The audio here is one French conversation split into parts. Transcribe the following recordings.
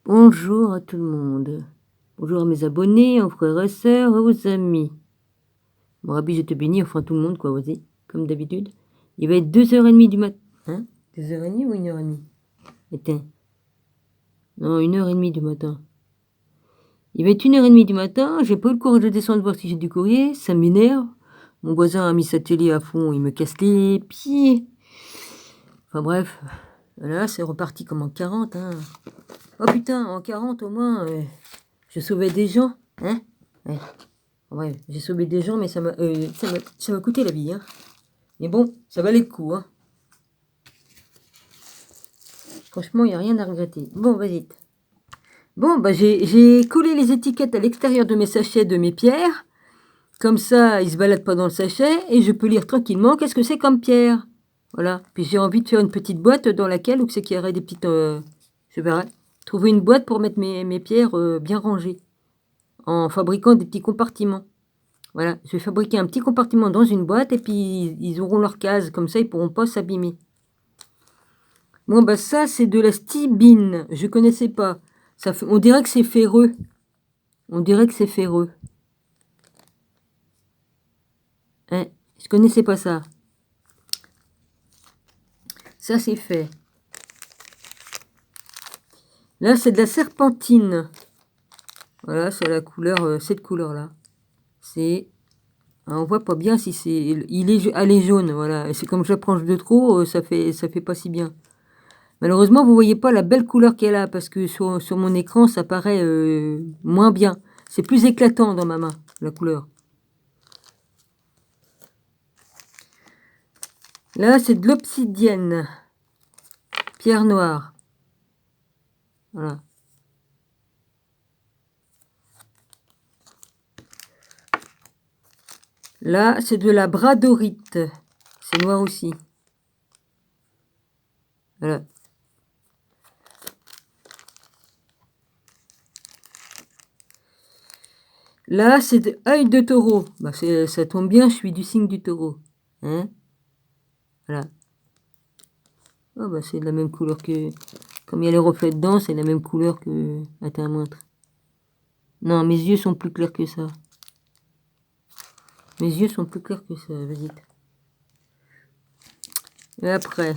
Bonjour à tout le monde. Bonjour à mes abonnés, aux frères et sœurs et aux amis. Bon, Rabbi, je te bénis, enfin tout le monde, quoi, vas-y, comme d'habitude. Il va être 2h30 du matin. Hein? 2h30 ou 1h30? Éteins. Non, 1h30 du matin. Il va être 1h30 du matin, j'ai pas eu le courage de descendre voir si j'ai du courrier, ça m'énerve. Mon voisin a mis sa télé à fond, il me casse les pieds. Enfin bref, là c'est reparti comme en 40, hein. Oh putain, en 40 au moins, je sauvais des gens, hein? Ouais. Ouais, j'ai sauvé des gens, mais ça m'a coûté la vie, hein. Mais bon, ça valait le coup, hein. Franchement, il n'y a rien à regretter. Bon, vas-y. Bon, bah j'ai collé les étiquettes à l'extérieur de mes sachets de mes pierres. Comme ça, ils se baladent pas dans le sachet et je peux lire tranquillement qu'est-ce que c'est comme pierre. Voilà. Puis j'ai envie de faire une petite boîte dans laquelle, où c'est qu'il y aurait des petites... je verrai. Trouver une boîte pour mettre mes pierres bien rangées. En fabriquant des petits compartiments. Voilà, je vais fabriquer un petit compartiment dans une boîte et puis ils auront leur case, comme ça ils pourront pas s'abîmer. Bon bah ça c'est de la stibine, je connaissais pas. Ça fait, on dirait que c'est ferreux. On dirait que c'est ferreux. Hein, je connaissais pas ça. Ça c'est fait. Là c'est de la serpentine. Voilà, c'est la couleur, cette couleur là. C'est... On voit pas bien si c'est... Elle est jaune, voilà. Et c'est comme je la prends de trop, ça fait pas si bien. Malheureusement, vous voyez pas la belle couleur qu'elle a parce que sur mon écran, ça paraît moins bien. C'est plus éclatant dans ma main, la couleur. Là, c'est de l'obsidienne. Pierre noire. Voilà. Là, c'est de la bradorite. C'est noir aussi. Voilà. Là, c'est de œil de taureau. Bah, ça tombe bien, je suis du signe du taureau. Hein? Voilà. Oh, bah, c'est de la même couleur que... Comme il y a les reflets dedans, c'est la même couleur que... Attends, montre. Non, mes yeux sont plus clairs que ça. Mes yeux sont plus clairs que ça, vas-y. Et après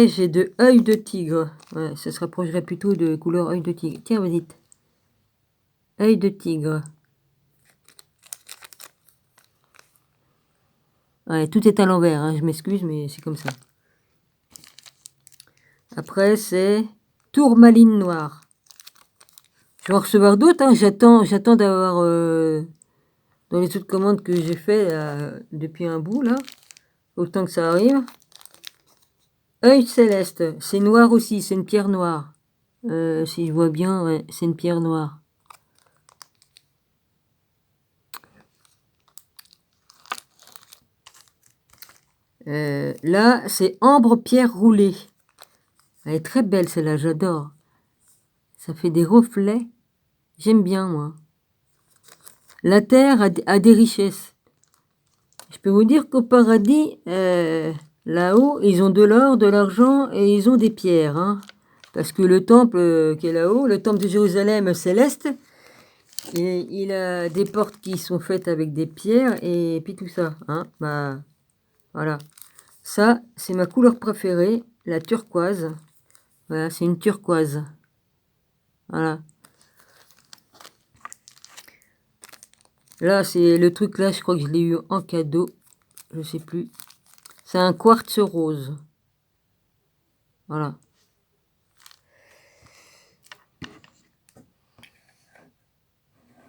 j'ai de œil de tigre. Ouais, ça se rapprocherait plutôt de couleur œil de tigre. Tiens, vas-y. Œil de tigre. Ouais, tout est à l'envers, hein, je m'excuse, mais c'est comme ça. Après, c'est tourmaline noire. Je vais en recevoir d'autres, hein. J'attends d'avoir... dans les autres commandes que j'ai fait depuis un bout, là. Autant que ça arrive. Œil céleste, c'est noir aussi, c'est une pierre noire. Si je vois bien, ouais, c'est une pierre noire. Là, c'est ambre pierre roulée. Elle est très belle celle-là, j'adore. Ça fait des reflets. J'aime bien, moi. La terre a des richesses. Je peux vous dire qu'au paradis, là-haut, ils ont de l'or, de l'argent et ils ont des pierres. Hein. Parce que le temple qui est là-haut, le temple de Jérusalem céleste, il a des portes qui sont faites avec des pierres et puis tout ça. Hein. Bah, voilà. Ça, c'est ma couleur préférée, la turquoise. Voilà, c'est une turquoise. Voilà. Là, c'est le truc là, je crois que je l'ai eu en cadeau. Je sais plus. C'est un quartz rose. Voilà.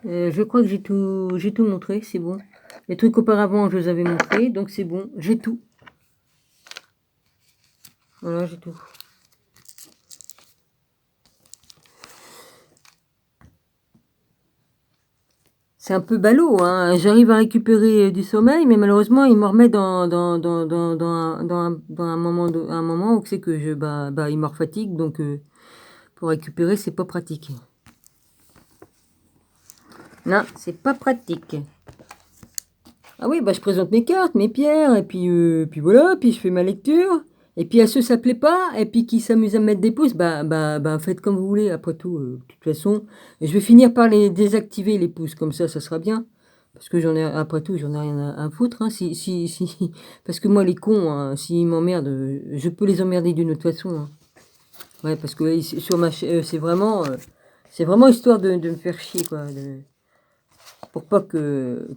Je crois que j'ai tout montré, c'est bon. Les trucs auparavant, je les avais montrés, donc c'est bon, j'ai tout. Voilà, j'ai tout. C'est un peu ballot, hein. J'arrive à récupérer du sommeil, mais malheureusement, il me remet dans un moment où c'est que il me fatigue, donc pour récupérer, c'est pas pratique. Non, c'est pas pratique. Ah oui, bah je présente mes cartes, mes pierres, et puis voilà, puis je fais ma lecture. Et puis à ceux ça plaît pas, et puis qui s'amusent à mettre des pouces, faites comme vous voulez, après tout, de toute façon. Je vais finir par les désactiver, les pouces, comme ça sera bien. Parce que après tout, j'en ai rien à foutre, hein, parce que moi, les cons, hein, s'ils m'emmerdent, je peux les emmerder d'une autre façon, hein. Ouais, parce que sur ma chaîne, c'est vraiment histoire de me faire chier, quoi, pour pas que,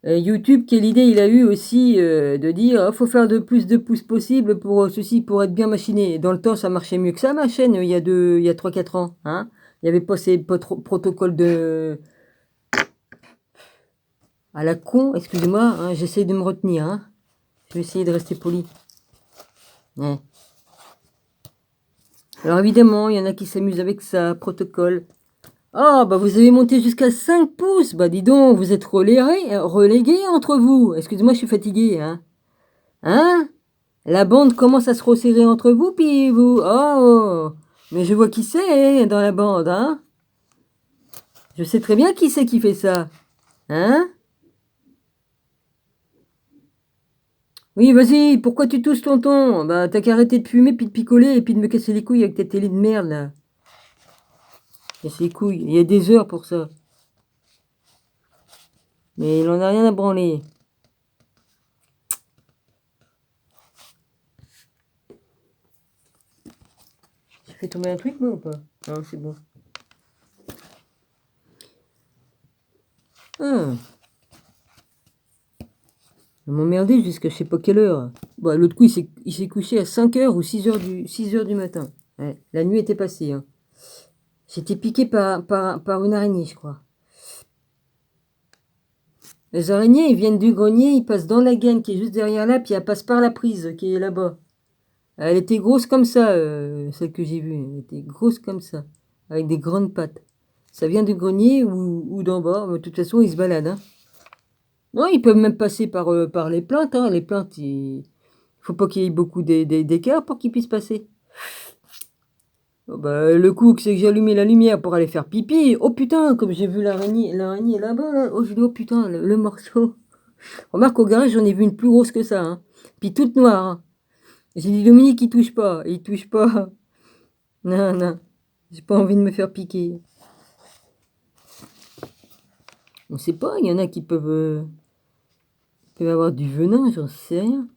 YouTube, quelle idée il a eu aussi de dire faut faire de plus de pouces possible pour ceci, pour être bien machiné. Dans le temps, ça marchait mieux que ça, ma chaîne, il y a 3-4 ans. Hein, il n'y avait pas ces protocoles de. À la con, excusez-moi, hein, j'essaie de me retenir. Hein. Je vais essayer de rester poli. Ouais. Alors évidemment, il y en a qui s'amusent avec ça, protocole. Ah, bah vous avez monté jusqu'à 5 pouces. Bah dis donc, vous êtes relégués entre vous. Excusez-moi, je suis fatigué. Hein, hein. La bande commence à se resserrer entre vous, puis vous... Oh, mais je vois qui c'est dans la bande, hein. Je sais très bien qui c'est qui fait ça. Hein. Oui, vas-y, pourquoi tu tousses, tonton? Bah, t'as qu'à arrêter de fumer, puis de picoler, et puis de me casser les couilles avec ta télé de merde, là. Casser les couilles, il y a des heures pour ça. Mais il en a rien à branler. J'ai fait tomber un truc, moi, ou pas? Non, c'est bon. Ah. Il m'emmerdait jusqu'à je sais pas quelle heure. Bah, l'autre coup, il s'est couché à 5h ou 6h du matin. Ouais, la nuit était passée, hein. J'étais piqué par une araignée, je crois. Les araignées, ils viennent du grenier, ils passent dans la gaine qui est juste derrière là, puis elles passent par la prise qui est là-bas. Elle était grosse comme ça, celle que j'ai vue. Elle était grosse comme ça, avec des grandes pattes. Ça vient du grenier ou d'en bas. Mais de toute façon, ils se baladent. Hein. Non, ils peuvent même passer par les plantes. Hein. Les plantes, il faut pas qu'il y ait beaucoup d'écart pour qu'ils puissent passer. Oh, bah, le coup, c'est que j'ai allumé la lumière pour aller faire pipi. Oh putain, comme j'ai vu l'araignée là-bas. Là. Oh, j'ai dit, oh putain, le morceau. Remarque, au garage, j'en ai vu une plus grosse que ça. Hein. Puis toute noire. Hein. J'ai dit, Dominique, il touche pas. Il touche pas. Non, non. J'ai pas envie de me faire piquer. On sait pas, il y en a qui peuvent avoir du venin, j'en sais rien.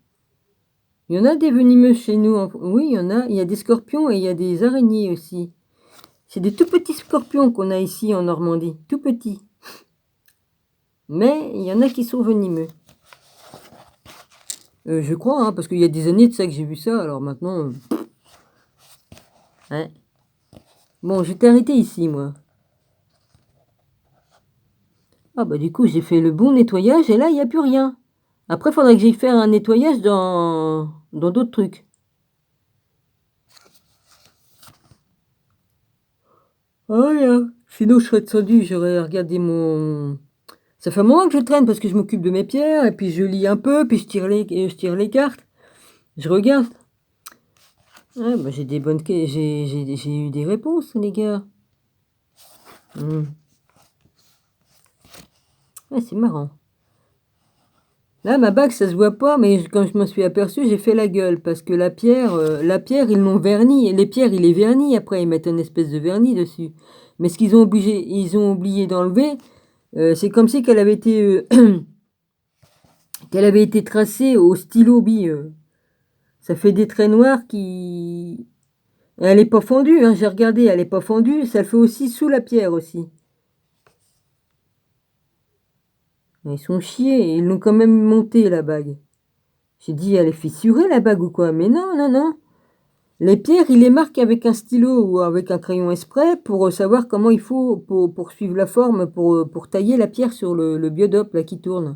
Il y en a des venimeux chez nous. Oui, il y en a. Il y a des scorpions et il y a des araignées aussi. C'est des tout petits scorpions qu'on a ici en Normandie. Tout petits. Mais il y en a qui sont venimeux. Je crois, hein, parce qu'il y a des années de ça que j'ai vu ça. Alors maintenant... Ouais. Bon, je t'ai arrêté ici, moi. Ah bah du coup, j'ai fait le bon nettoyage et là, il n'y a plus rien. Après, il faudrait que j'aille faire un nettoyage dans d'autres trucs. Ah, yeah. Sinon, je serais descendu, j'aurais regardé mon... Ça fait un moment que je traîne parce que je m'occupe de mes pierres et puis je lis un peu, puis je tire les cartes. Je regarde. Ouais, bah j'ai des bonnes... J'ai eu des réponses, les gars. Ouais, c'est marrant. Là, ma bague, ça se voit pas, mais quand je m'en suis aperçu, j'ai fait la gueule. Parce que la pierre, ils l'ont verni. Et les pierres, ils les vernissent après. Ils mettent une espèce de vernis dessus. Mais ce ils ont oublié d'enlever, c'est comme si qu'elle avait été tracée au stylo bille. Ça fait des traits noirs qui... Elle est pas fondue, hein, j'ai regardé, elle est pas fondue. Ça le fait aussi sous la pierre aussi. Ils sont chiés, ils l'ont quand même montée, la bague. J'ai dit, elle est fissurée, la bague ou quoi? Mais non, non, non. Les pierres, il les marque avec un stylo ou avec un crayon exprès pour savoir comment il faut pour suivre la forme, pour tailler la pierre sur le biodope là, qui tourne.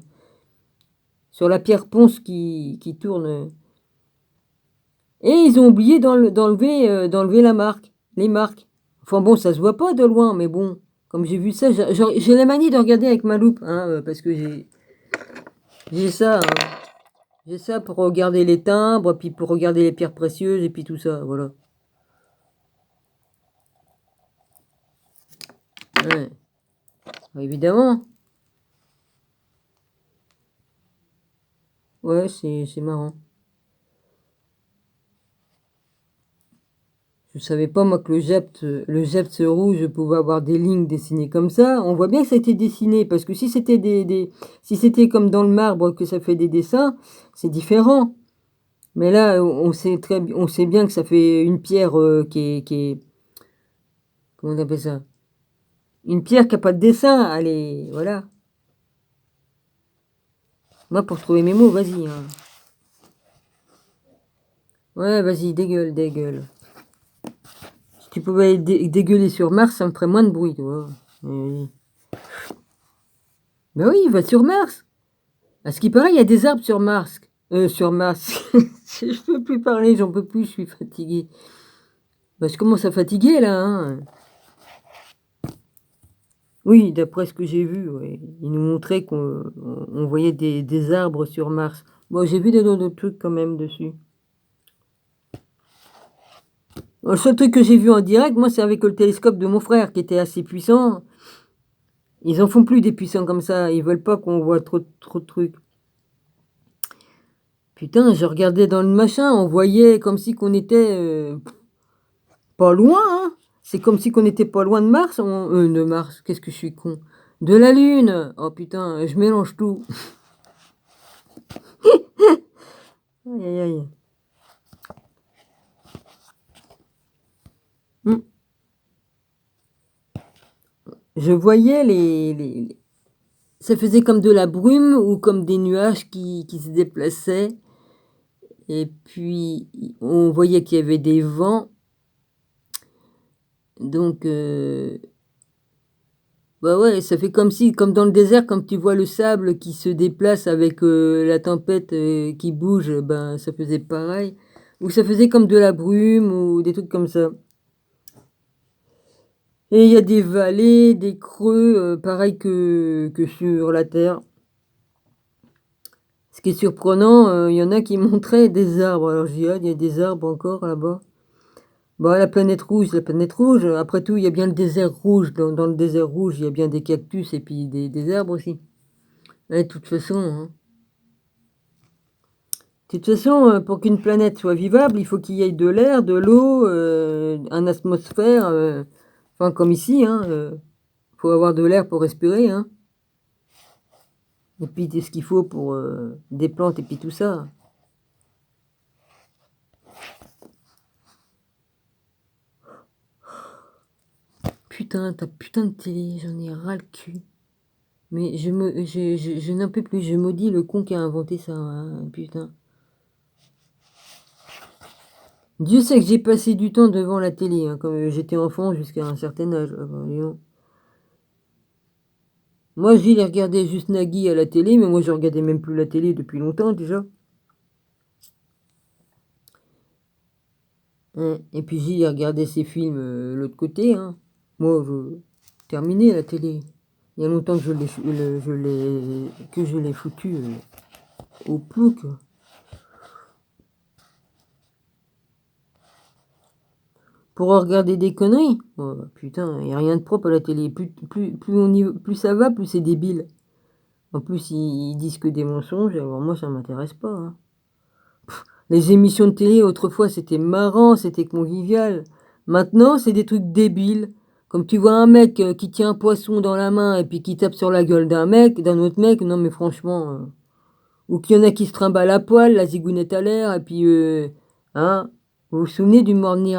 Sur la pierre ponce qui tourne. Et ils ont oublié d'enlever la marque, les marques. Enfin bon, ça se voit pas de loin, mais bon, comme j'ai vu ça, j'ai la manie de regarder avec ma loupe, hein, parce que j'ai ça, hein. J'ai ça pour regarder les timbres, puis pour regarder les pierres précieuses, et puis tout ça, voilà. Ouais, évidemment. Ouais, c'est marrant. Je savais pas, moi, que le Jept rouge pouvait avoir des lignes dessinées comme ça. On voit bien que ça a été dessiné, parce que si c'était si c'était comme dans le marbre que ça fait des dessins, c'est différent. Mais là, on sait bien que ça fait une pierre comment on appelle ça? Une pierre qui a pas de dessin. Allez, voilà. Moi, pour trouver mes mots, vas-y, hein. Ouais, vas-y, dégueule, dégueule. Si tu pouvais dégueuler sur Mars, ça me ferait moins de bruit, tu vois. Mais ben oui, va sur Mars. À ce qui paraît, il y a des arbres sur Mars. Sur Mars. Je peux plus parler, j'en peux plus, je suis fatigué. Ben, je commence à fatiguer, là, hein. Oui, d'après ce que j'ai vu, ouais. Ils nous montraient on voyait des arbres sur Mars. Bon, j'ai vu d'autres trucs quand même dessus. Le seul truc que j'ai vu en direct, moi, c'est avec le télescope de mon frère, qui était assez puissant. Ils en font plus des puissants comme ça. Ils veulent pas qu'on voit trop de trucs. Putain, je regardais dans le machin, on voyait comme si qu'on était pas loin, hein. C'est comme si qu'on était pas loin de Mars. De Mars, qu'est-ce que je suis con. De la Lune. Oh putain, je mélange tout. Aïe aïe aïe. Hmm. Je voyais ça faisait comme de la brume ou comme des nuages qui se déplaçaient. Et puis, on voyait qu'il y avait des vents. Donc, bah ouais, ça fait comme si, comme dans le désert, comme tu vois le sable qui se déplace avec la tempête qui bouge, ben ça faisait pareil. Ou ça faisait comme de la brume ou des trucs comme ça. Et il y a des vallées, des creux, pareil que sur la Terre. Ce qui est surprenant, il y en a qui montraient des arbres. Alors je dis, ah, il y a des arbres encore là-bas. Bah, la planète rouge, la planète rouge. Après tout, il y a bien le désert rouge. Dans le désert rouge, il y a bien des cactus et puis des arbres aussi. Et de toute façon, hein. De toute façon, pour qu'une planète soit vivable, il faut qu'il y ait de l'air, de l'eau, un atmosphère. Enfin, comme ici, hein. Faut avoir de l'air pour respirer, hein. Et puis, c'est ce qu'il faut pour des plantes et puis tout ça. Putain, ta putain de télé, j'en ai ras le cul. Mais je n'en peux plus, je maudis le con qui a inventé ça, hein, putain. Dieu sait que j'ai passé du temps devant la télé, hein, quand j'étais enfant jusqu'à un certain âge. Ah bah, dis donc. Moi, j'y regardais juste Nagui à la télé, mais moi, je regardais même plus la télé depuis longtemps déjà. Hein, et puis j'y regardais ses films l'autre côté, hein. Moi, je terminé la télé. Il y a longtemps que je l'ai foutu au plouc. Pour regarder des conneries. Oh, putain, il n'y a rien de propre à la télé. Plus ça va, plus c'est débile. En plus, ils disent que des mensonges, alors moi, ça m'intéresse pas, hein. Les émissions de télé, autrefois, c'était marrant, c'était convivial. Maintenant, c'est des trucs débiles. Comme tu vois un mec qui tient un poisson dans la main et puis qui tape sur la gueule d'un autre mec, non mais franchement. Ou qu'il y en a qui se trimballent à poil, la zigounette à l'air, et puis, hein, vous vous souvenez du Morning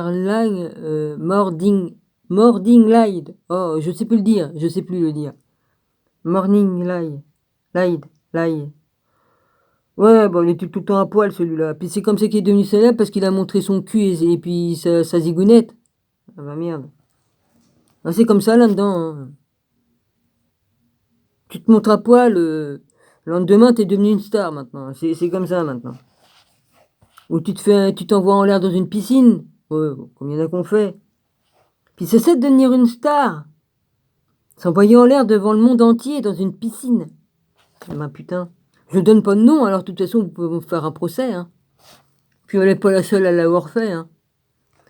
Light? Oh, je sais plus le dire, je sais plus le dire. Morning Light, Light. Ouais, bon, il était tout le temps à poil celui-là. Puis c'est comme ça qu'il est devenu célèbre parce qu'il a montré son cul et puis sa zigounette. Ah bah merde. Ah, c'est comme ça là-dedans, hein. Tu te montres à poil, le lendemain t'es devenu une star maintenant. C'est comme ça maintenant. Ou tu t'envoies en l'air dans une piscine. Ouais, combien y en a qu'on fait? Puis c'est ça de devenir une star. S'envoyer en l'air devant le monde entier dans une piscine. Ah bah putain. Je donne pas de nom, alors de toute façon vous pouvez me faire un procès, hein. Puis elle n'est pas la seule à l'avoir fait, hein.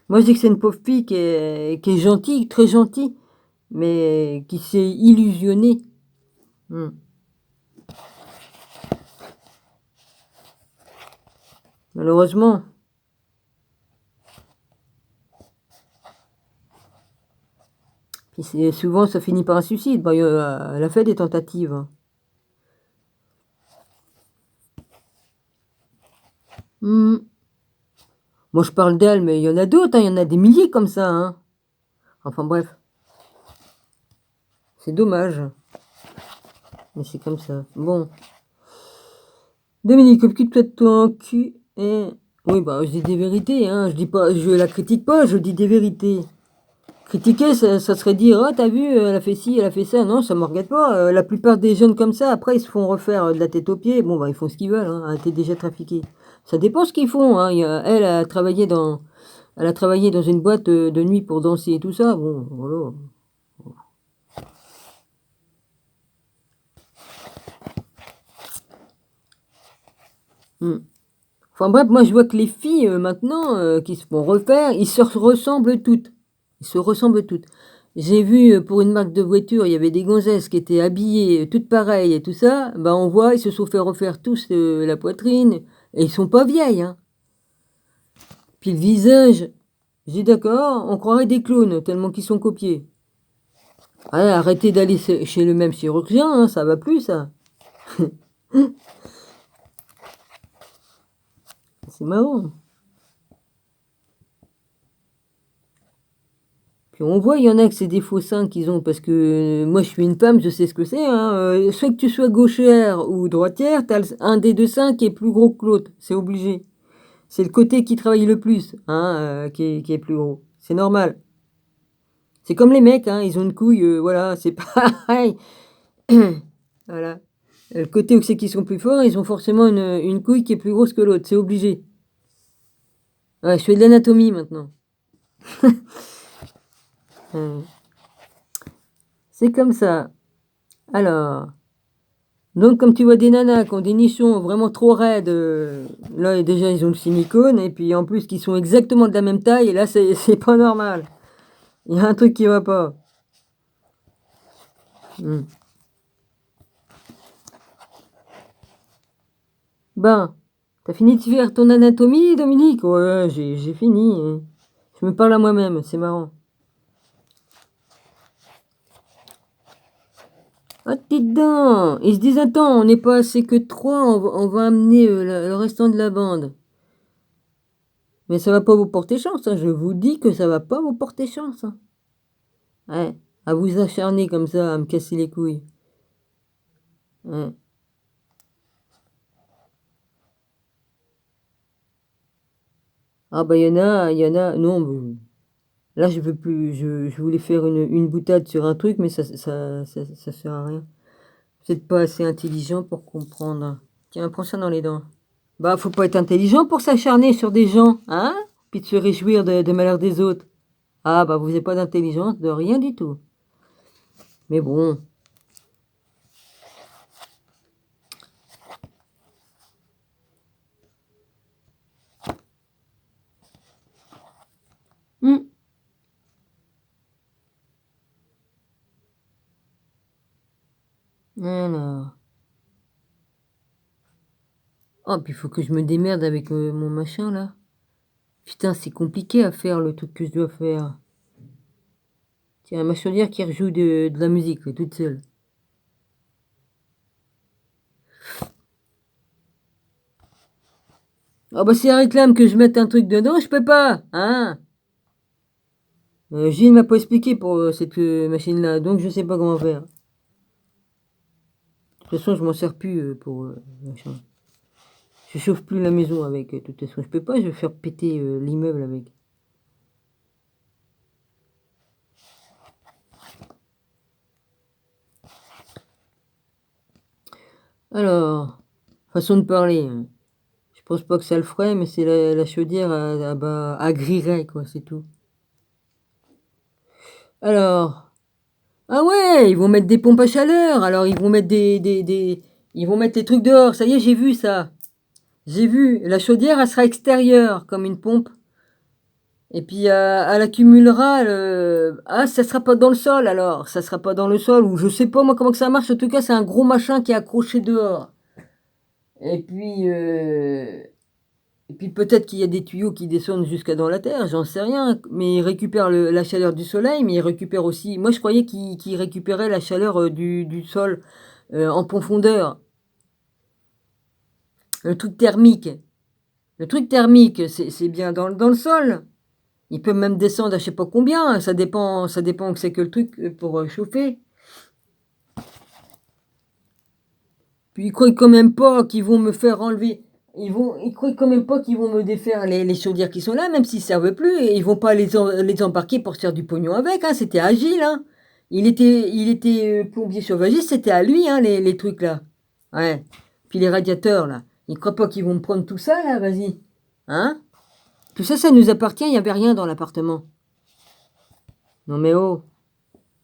Moi je dis que c'est une pauvre fille qui est gentille, très gentille, mais qui s'est illusionnée. Hmm. malheureusement. Puis souvent, ça finit par un suicide. Bah, elle a fait des tentatives. Hein. Moi, je parle d'elle, mais il y en a d'autres. Hein. Il y en a des milliers comme ça. Hein. Enfin bref. C'est dommage. Mais c'est comme ça. Bon. Dominique, occupe-toi de ton cul et... Oui, bah, je dis des vérités, hein. Je dis pas, je la critique pas, je dis des vérités. Critiquer, ça serait dire, ah, t'as vu, elle a fait ci, elle a fait ça. Non, ça me regarde pas. La plupart des jeunes comme ça, après, ils se font refaire de la tête aux pieds. Bon, bah, ils font ce qu'ils veulent, hein. Elle était déjà trafiquée. Ça dépend ce qu'ils font, hein. Elle a travaillé dans une boîte de nuit pour danser et tout ça. Bon, voilà. Enfin bref, moi je vois que les filles maintenant qui se font refaire, ils se ressemblent toutes. Ils se ressemblent toutes. J'ai vu pour une marque de voiture, il y avait des gonzesses qui étaient habillées toutes pareilles et tout ça. Bah on voit, ils se sont fait refaire tous la poitrine et ils sont pas vieilles. Hein. Puis le visage, j'ai d'accord, on croirait des clones tellement qu'ils sont copiés. Ouais, arrêtez d'aller chez le même chirurgien, hein, ça va plus ça. C'est marrant. Puis on voit, il y en a que c'est des faux seins qu'ils ont, parce que moi je suis une femme, je sais ce que c'est. Hein. Soit que tu sois gauchère ou droitière, t'as un des deux seins qui est plus gros que l'autre, c'est obligé. C'est le côté qui travaille le plus, hein, qui est plus gros. C'est normal. C'est comme les mecs, hein, ils ont une couille, voilà, c'est pareil. Voilà. Le côté où c'est qu'ils sont plus forts, ils ont forcément une couille qui est plus grosse que l'autre, c'est obligé. Ouais, je fais de l'anatomie maintenant. C'est comme ça. Alors, donc comme tu vois des nanas qui ont des nichons vraiment trop raides, là déjà ils ont le silicone, et puis en plus qu'ils sont exactement de la même taille, et là c'est pas normal. Il y a un truc qui va pas. Ben, t'as fini de faire ton anatomie, Dominique? Ouais, j'ai fini. Hein. Je me parle à moi-même, c'est marrant. Ah, t'es dedans! Ils se disent, attends, on n'est pas assez que trois, on va amener le restant de la bande. Mais ça va pas vous porter chance, hein. Je vous dis que ça va pas vous porter chance. Hein. Ouais, à vous acharner comme ça, à me casser les couilles. Ouais. Ah bah il y en a, non, là je veux plus, je voulais faire une boutade sur un truc, mais ça sert à rien. Vous n'êtes pas assez intelligent pour comprendre. Tiens, prends ça dans les dents. Bah, faut pas être intelligent pour s'acharner sur des gens, hein? Puis de se réjouir des malheurs des autres. Ah, bah, vous n'avez pas d'intelligence, de rien du tout. Mais bon. Alors. Oh, puis il faut que je me démerde avec mon machin, là. Putain, c'est compliqué à faire, le truc que je dois faire. Tiens, ma chaudière qui rejoue de la musique, là, toute seule. Ah bah si elle réclame que je mette un truc dedans, je peux pas, hein. Gilles m'a pas expliqué pour cette machine-là, donc je sais pas comment faire. De toute façon, je m'en sers plus pour machin. Je chauffe plus la maison avec. De toute façon, je peux pas, je vais faire péter l'immeuble avec. Alors, façon de parler. Hein. Je pense pas que ça le ferait, mais c'est la chaudière à grillerait, quoi, c'est tout. Alors, ah ouais, ils vont mettre des pompes à chaleur, alors ils vont mettre ils vont mettre les trucs dehors, ça y est, j'ai vu ça. J'ai vu, la chaudière, elle sera extérieure, comme une pompe. Et puis, elle accumulera Ah, ça sera pas dans le sol, alors. Ça sera pas dans le sol, ou je sais pas, moi, comment que ça marche. En tout cas, c'est un gros machin qui est accroché dehors. Et puis, Et puis peut-être qu'il y a des tuyaux qui descendent jusqu'à dans la terre, j'en sais rien. Mais ils récupèrent la chaleur du soleil, mais ils récupèrent aussi... Moi, je croyais qu'ils récupéraient la chaleur du sol en profondeur. Le truc thermique. Le truc thermique, c'est bien dans le sol. Ils peuvent même descendre à je sais pas combien. Ça dépend que c'est que le truc pour chauffer. Puis ils croient quand même pas qu'ils vont me faire enlever... Ils croient quand même pas qu'ils vont me défaire les chaudières qui sont là, même s'ils ne servent plus. Et ils vont pas les embarquer pour se faire du pognon avec. Hein. C'était Agile. Hein. Il était plombier sauvagiste, c'était à lui, hein, les trucs là. Ouais. Puis les radiateurs là. Ils croient pas qu'ils vont me prendre tout ça là, vas-y. Hein? Tout ça, ça nous appartient, il n'y avait rien dans l'appartement. Non mais oh.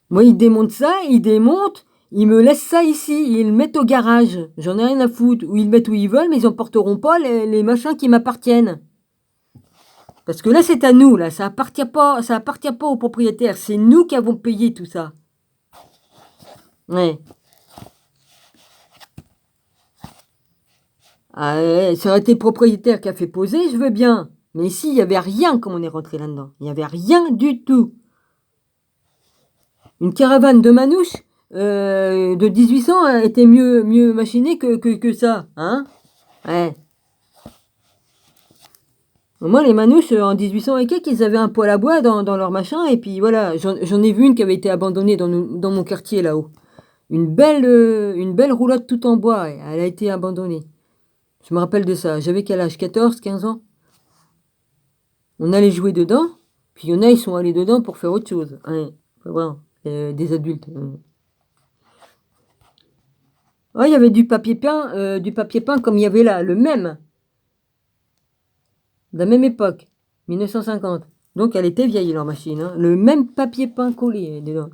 Moi, ils démontent ça, ils démontent. Ils me laissent ça ici, ils le mettent au garage. J'en ai rien à foutre. Ou ils le mettent où ils veulent, mais ils emporteront pas les machins qui m'appartiennent. Parce que là, c'est à nous, là. Ça appartient pas aux propriétaires. C'est nous qui avons payé tout ça. Ouais. Ah, ça aurait été le propriétaire qui a fait poser, je veux bien. Mais ici, il n'y avait rien comme on est rentré là-dedans. Il n'y avait rien du tout. Une caravane de manouches de 1800 était mieux machinée que ça. Hein? Ouais. Moi, les manouches, en 1800 et quelques, ils avaient un poêle à bois dans leur machin. Et puis voilà, j'en ai vu une qui avait été abandonnée dans mon quartier là-haut. Une belle roulotte tout en bois. Ouais. Elle a été abandonnée. Je me rappelle de ça. J'avais quel âge? 14, 15 ans? On allait jouer dedans. Puis il y en a, ils sont allés dedans pour faire autre chose. Ouais. Voilà. Des adultes. Ouais, il y avait du papier peint comme il y avait là, le même. De la même époque. 1950. Donc elle était vieille leur machine. Hein. Le même papier peint collé dedans.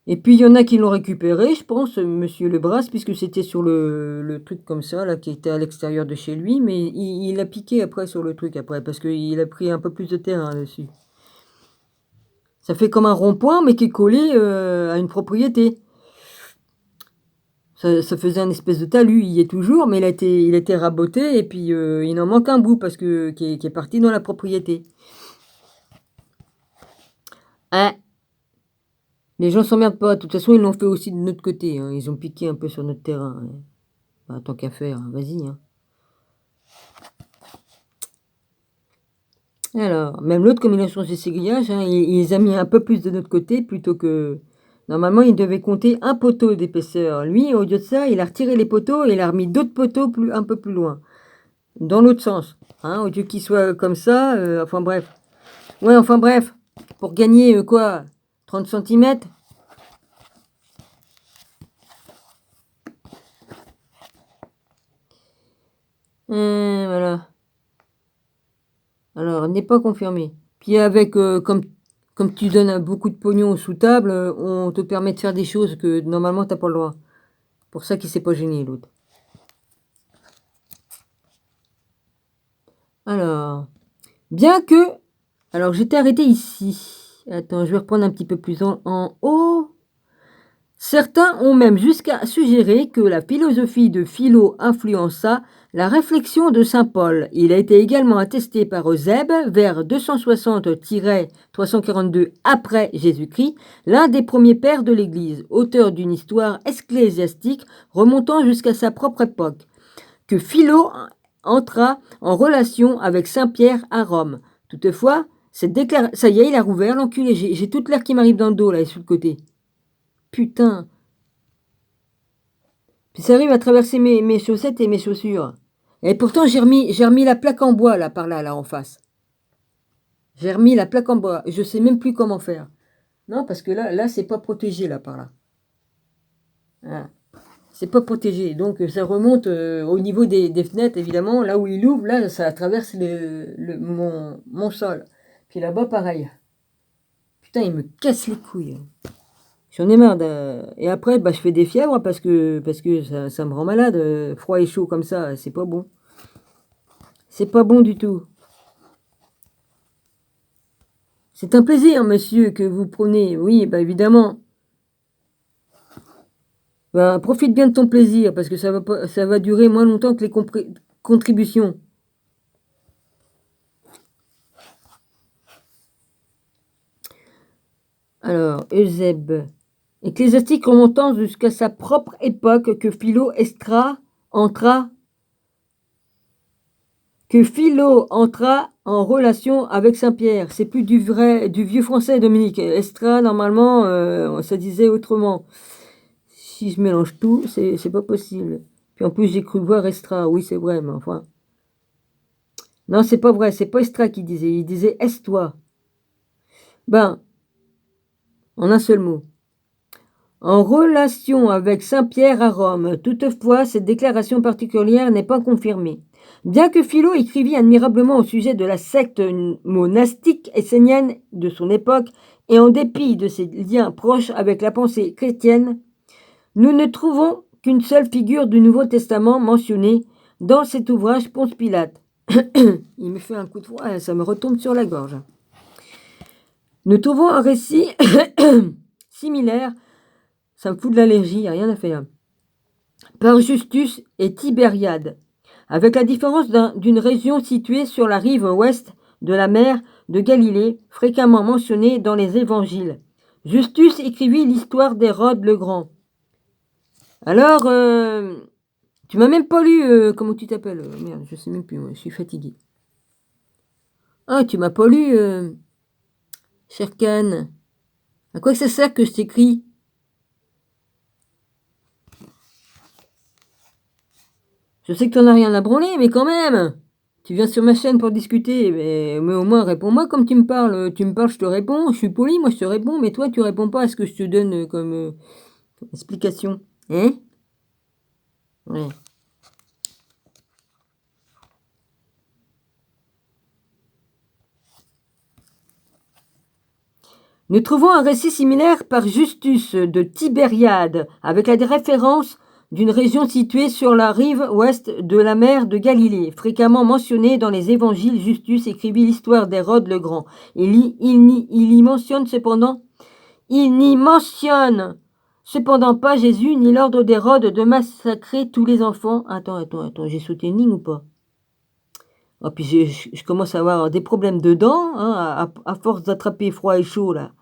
Et puis il y en a qui l'ont récupéré, je pense, monsieur Lebras, puisque c'était sur le truc comme ça, là, qui était à l'extérieur de chez lui, mais il a piqué après sur le truc après, parce qu'il a pris un peu plus de terrain dessus. Ça fait comme un rond-point, mais qui est collé à une propriété. Ça faisait un espèce de talus, il y est toujours, mais il a été raboté, et puis il en manque un bout, parce que qui est parti dans la propriété. Hein? Les gens s'emmerdent pas. De toute façon, ils l'ont fait aussi de notre côté. Hein. Ils ont piqué un peu sur notre terrain. Hein. Bah, tant qu'à faire, hein. Vas-y. Hein. Alors, même l'autre, comme il a changé ses grillages, hein, il les a mis un peu plus de notre côté plutôt que... Normalement, il devait compter un poteau d'épaisseur. Lui, au lieu de ça, il a retiré les poteaux et il a remis d'autres poteaux un peu plus loin. Dans l'autre sens. Hein, au lieu qu'il soit comme ça. Enfin bref. Ouais, enfin bref. Pour gagner quoi 30 cm. Voilà. Alors, n'est pas confirmé. Puis avec, comme tu donnes beaucoup de pognon sous table, on te permet de faire des choses que normalement t'as pas le droit. Pour ça qu'il s'est pas gêné l'autre. Alors, bien que... Alors, j'étais arrêté ici. Attends, je vais reprendre un petit peu plus en haut. Certains ont même jusqu'à suggérer que la philosophie de Philo influença la réflexion de saint Paul. Il a été également attesté par Eusèbe, vers 260-342 après Jésus-Christ, l'un des premiers pères de l'Église, auteur d'une histoire ecclésiastique remontant jusqu'à sa propre époque, que Philo entra en relation avec saint Pierre à Rome. Toutefois, cette déclaration... Ça y est, il a rouvert l'enculé. J'ai toute l'air qui m'arrive dans le dos, là, et sur le côté. Putain. Puis ça arrive à traverser mes chaussettes et mes chaussures. Et pourtant, j'ai remis la plaque en bois, là, par là, là, en face. J'ai remis la plaque en bois. Je sais même plus comment faire. Non, parce que là c'est pas protégé, là, par là. Voilà. C'est pas protégé. Donc, ça remonte au niveau des fenêtres, évidemment. Là où il ouvre, là, ça traverse mon sol. Puis là-bas, pareil. Putain, il me casse les couilles. J'en ai marre. Et après, bah, je fais des fièvres parce que ça me rend malade. Froid et chaud comme ça, c'est pas bon. C'est pas bon du tout. C'est un plaisir, monsieur, que vous prenez. Oui, bah évidemment. Bah, profite bien de ton plaisir parce que ça va durer moins longtemps que les contributions. Alors, Eusèbe. Ecclésiastique remontant jusqu'à sa propre époque que Philo entra en relation avec Saint-Pierre. C'est plus du vieux français, Dominique. Estra, normalement, ça disait autrement. Si je mélange tout, c'est pas possible. Puis en plus, j'ai cru voir Estra. Oui, c'est vrai, mais enfin. Non, c'est pas vrai. C'est pas Estra qui disait. Il disait Est-toi. Ben, en un seul mot. En relation avec Saint-Pierre à Rome. Toutefois, cette déclaration particulière n'est pas confirmée. Bien que Philo écrivit admirablement au sujet de la secte monastique essénienne de son époque, et en dépit de ses liens proches avec la pensée chrétienne, nous ne trouvons qu'une seule figure du Nouveau Testament mentionnée dans cet ouvrage Ponce Pilate. Il me fait un coup de froid, ça me retombe sur la gorge. Nous trouvons un récit similaire, ça me fout de l'allergie, rien à faire, par Justus et Tibériade, avec la différence d'une région située sur la rive ouest de la mer de Galilée, fréquemment mentionnée dans les évangiles. Justus écrivit l'histoire d'Hérode le Grand. Alors, tu m'as même pas lu, comment tu t'appelles merde, je sais même plus, je suis fatiguée. Ah, tu m'as pas lu, Sherkan. À quoi ça sert que je t'écris? Je sais que t'en as rien à branler, mais quand même! Tu viens sur ma chaîne pour discuter, mais au moins réponds-moi comme tu me parles. Tu me parles, je te réponds, je suis poli, moi je te réponds, mais toi tu réponds pas à ce que je te donne comme explication. Hein? Ouais. Nous trouvons un récit similaire par Justus de Tibériade, avec la référence d'une région située sur la rive ouest de la mer de Galilée, fréquemment mentionnée dans les évangiles. Justus écrivit l'histoire d'Hérode le Grand. Il y mentionne pas Jésus ni l'ordre d'Hérode de massacrer tous les enfants. Attends, j'ai sauté une ligne ou pas? Oh, puis je commence à avoir des problèmes de dents, hein, à force d'attraper froid et chaud là.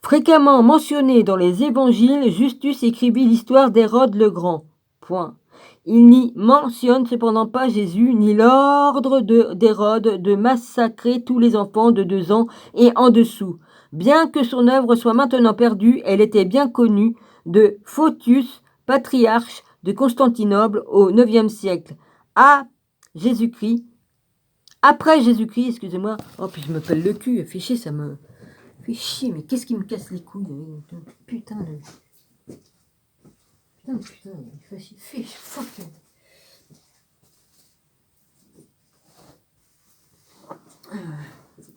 Fréquemment mentionné dans les évangiles, Justus écrivit l'histoire d'Hérode le Grand. Point. Il n'y mentionne cependant pas Jésus ni l'ordre d'Hérode de massacrer tous les enfants de 2 ans et en dessous. Bien que son œuvre soit maintenant perdue, elle était bien connue de Photius, patriarche de Constantinople au IXe siècle. Jésus-Christ, après Jésus-Christ, excusez-moi. Oh, puis je me pèle le cul, affiché, ça me fait chier, mais qu'est-ce qui me casse les couilles? Putain de... Putain, il fait fuck.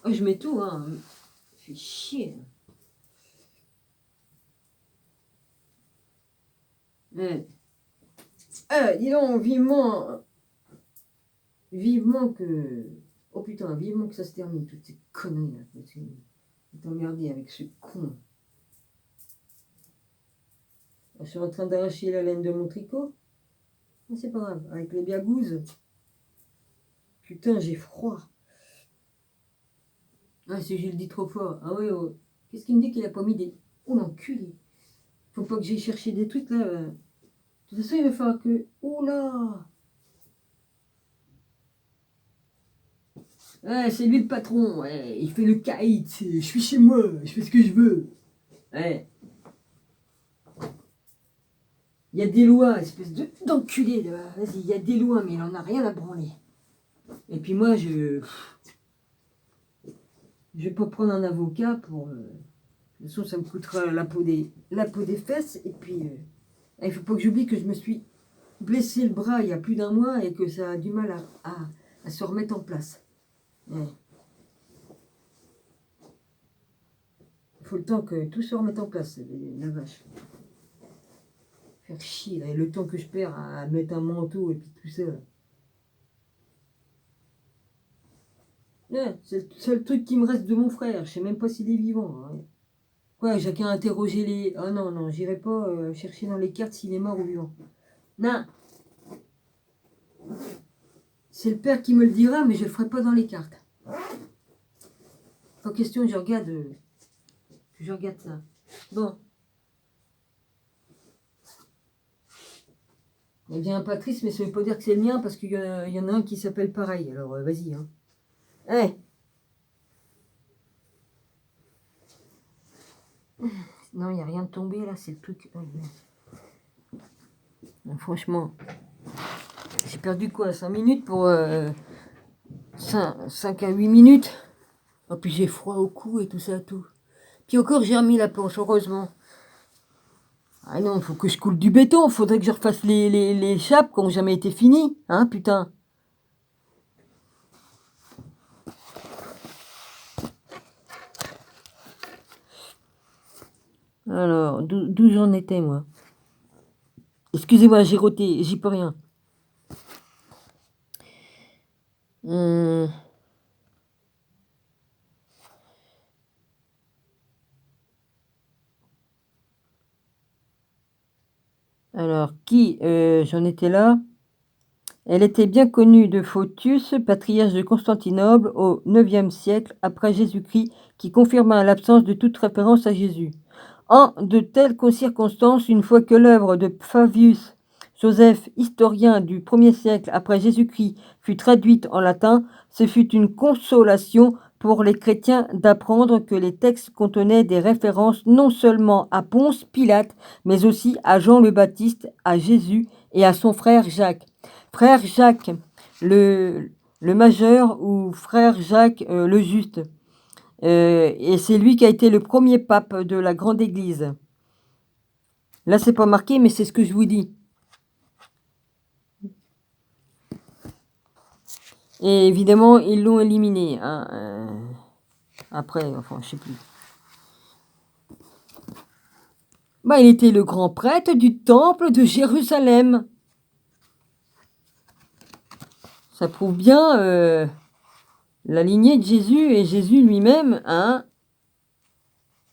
Oh, je mets tout, hein. Il fait chier. Dis donc, vivement que... Oh putain, vivement que ça se termine, toutes ces conneries là. T'es emmerdé avec ce con. Je suis en train d'arracher la laine de mon tricot. Mais c'est pas grave, avec les biagouzes. Putain, j'ai froid. Ah, si je le dis trop fort. Ah ouais, ouais. Qu'est-ce qu'il me dit qu'il a pas mis des... Oh l'enculé. Faut pas que j'aille chercher des trucs là. De toute façon, il va falloir que... Oh là. Ouais, c'est lui le patron. Ouais, il fait le kite. Je suis chez moi. Je fais ce que je veux. Ouais. Il y a des lois, espèce d'enculé. Vas-y, il y a des lois, mais il en a rien à branler. Et puis moi, je vais pas prendre un avocat pour... De toute façon, ça me coûtera la peau des fesses. Et puis, il faut pas que j'oublie que je me suis blessé le bras il y a plus d'1 mois et que ça a du mal à se remettre en place. Ouais. Il faut le temps que tout se remette en place, la vache. Faire chier, là, le temps que je perds à mettre un manteau et puis tout ça. Ouais, c'est le seul truc qui me reste de mon frère. Je sais même pas s'il est vivant. Hein. Quoi, j'ai qu'à interroger les... Ah non, non, j'irai pas chercher dans les cartes s'il est mort ou vivant. Non. C'est le père qui me le dira, mais je le ferai pas dans les cartes. Pas question, je regarde... Je regarde ça. Bon. Il y a bien un Patrice, mais ça ne veut pas dire que c'est le mien, parce qu'il y en a un qui s'appelle pareil. Alors, vas-y. Hein. Hey. Non, il n'y a rien de tombé, là, c'est le truc. Non, franchement, j'ai perdu quoi, 5 minutes pour... 5 à 8 minutes. Oh, puis j'ai froid au cou et tout ça, tout. Puis encore, j'ai remis la planche, heureusement. Ah non, il faut que je coule du béton. Faudrait que je refasse les chapes qui n'ont jamais été finies. Hein, putain. Alors, d'où j'en étais, moi? Excusez-moi, j'ai roté, j'y peux rien. Alors, j'en étais là. Elle était bien connue de Photius, patriarche de Constantinople au IXe siècle après Jésus-Christ, qui confirma l'absence de toute référence à Jésus. En de telles circonstances, une fois que l'œuvre de Flavius Joseph, historien du 1er siècle après Jésus-Christ, fut traduite en latin, ce fut une consolation pour les chrétiens d'apprendre que les textes contenaient des références non seulement à Ponce Pilate, mais aussi à Jean le Baptiste, à Jésus et à son frère Jacques. Frère Jacques le majeur ou frère Jacques le juste. Et c'est lui qui a été le premier pape de la grande église. Là, c'est pas marqué, mais c'est ce que je vous dis. Et évidemment, ils l'ont éliminé. Hein, après, enfin, je sais plus. Bah, il était le grand prêtre du temple de Jérusalem. Ça prouve bien la lignée de Jésus et Jésus lui-même. Hein.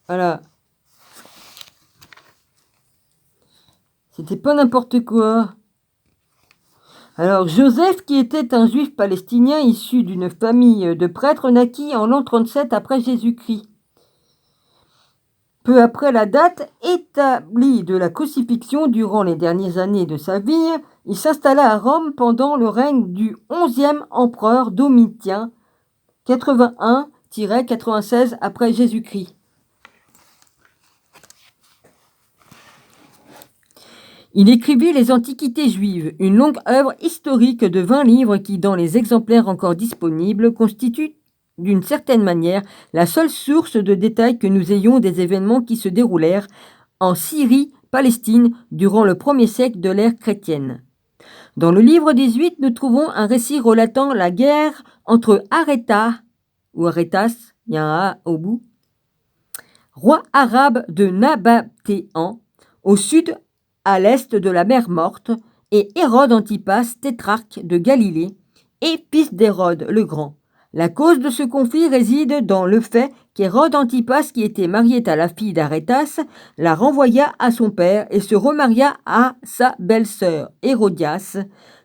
Voilà. C'était pas n'importe quoi. Alors, Joseph, qui était un juif palestinien issu d'une famille de prêtres, naquit en l'an 37 après Jésus-Christ. Peu après la date établie de la crucifixion durant les dernières années de sa vie, il s'installa à Rome pendant le règne du 11e empereur Domitien, 81-96 après Jésus-Christ. Il écrivit les Antiquités juives, une longue œuvre historique de 20 livres qui, dans les exemplaires encore disponibles, constitue d'une certaine manière la seule source de détails que nous ayons des événements qui se déroulèrent en Syrie, Palestine, durant le 1er siècle de l'ère chrétienne. Dans le livre 18, nous trouvons un récit relatant la guerre entre Arétas, ou Arétas, il y a un A au bout, roi arabe de Nabatéan, au sud à l'est de la mer Morte, et Hérode Antipas, tétrarque de Galilée, et fils d'Hérode le Grand. La cause de ce conflit réside dans le fait qu'Hérode Antipas, qui était marié à la fille d'Arétas, la renvoya à son père et se remaria à sa belle-sœur, Hérodias,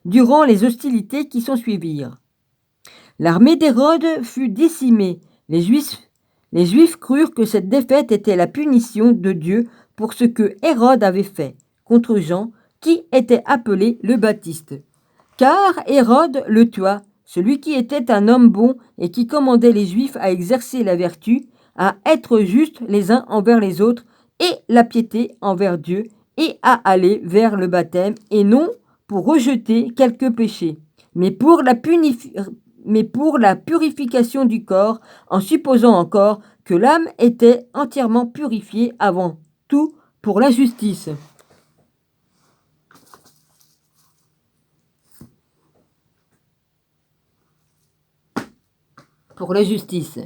durant les hostilités qui s'ensuivirent. L'armée d'Hérode fut décimée. Les Juifs crurent que cette défaite était la punition de Dieu pour ce que Hérode avait fait contre Jean, qui était appelé le Baptiste. Car Hérode le tua, celui qui était un homme bon et qui commandait les Juifs à exercer la vertu, à être justes les uns envers les autres, et la piété envers Dieu, et à aller vers le baptême, et non pour rejeter quelques péchés, mais pour la purification du corps, en supposant encore que l'âme était entièrement purifiée avant tout pour la justice. Pour la justice.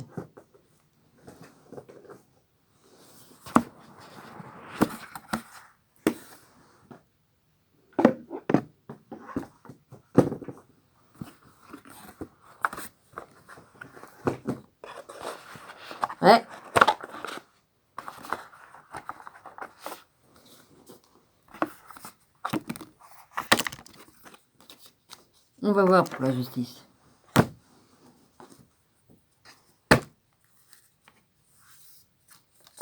Ouais. On va voir pour la justice.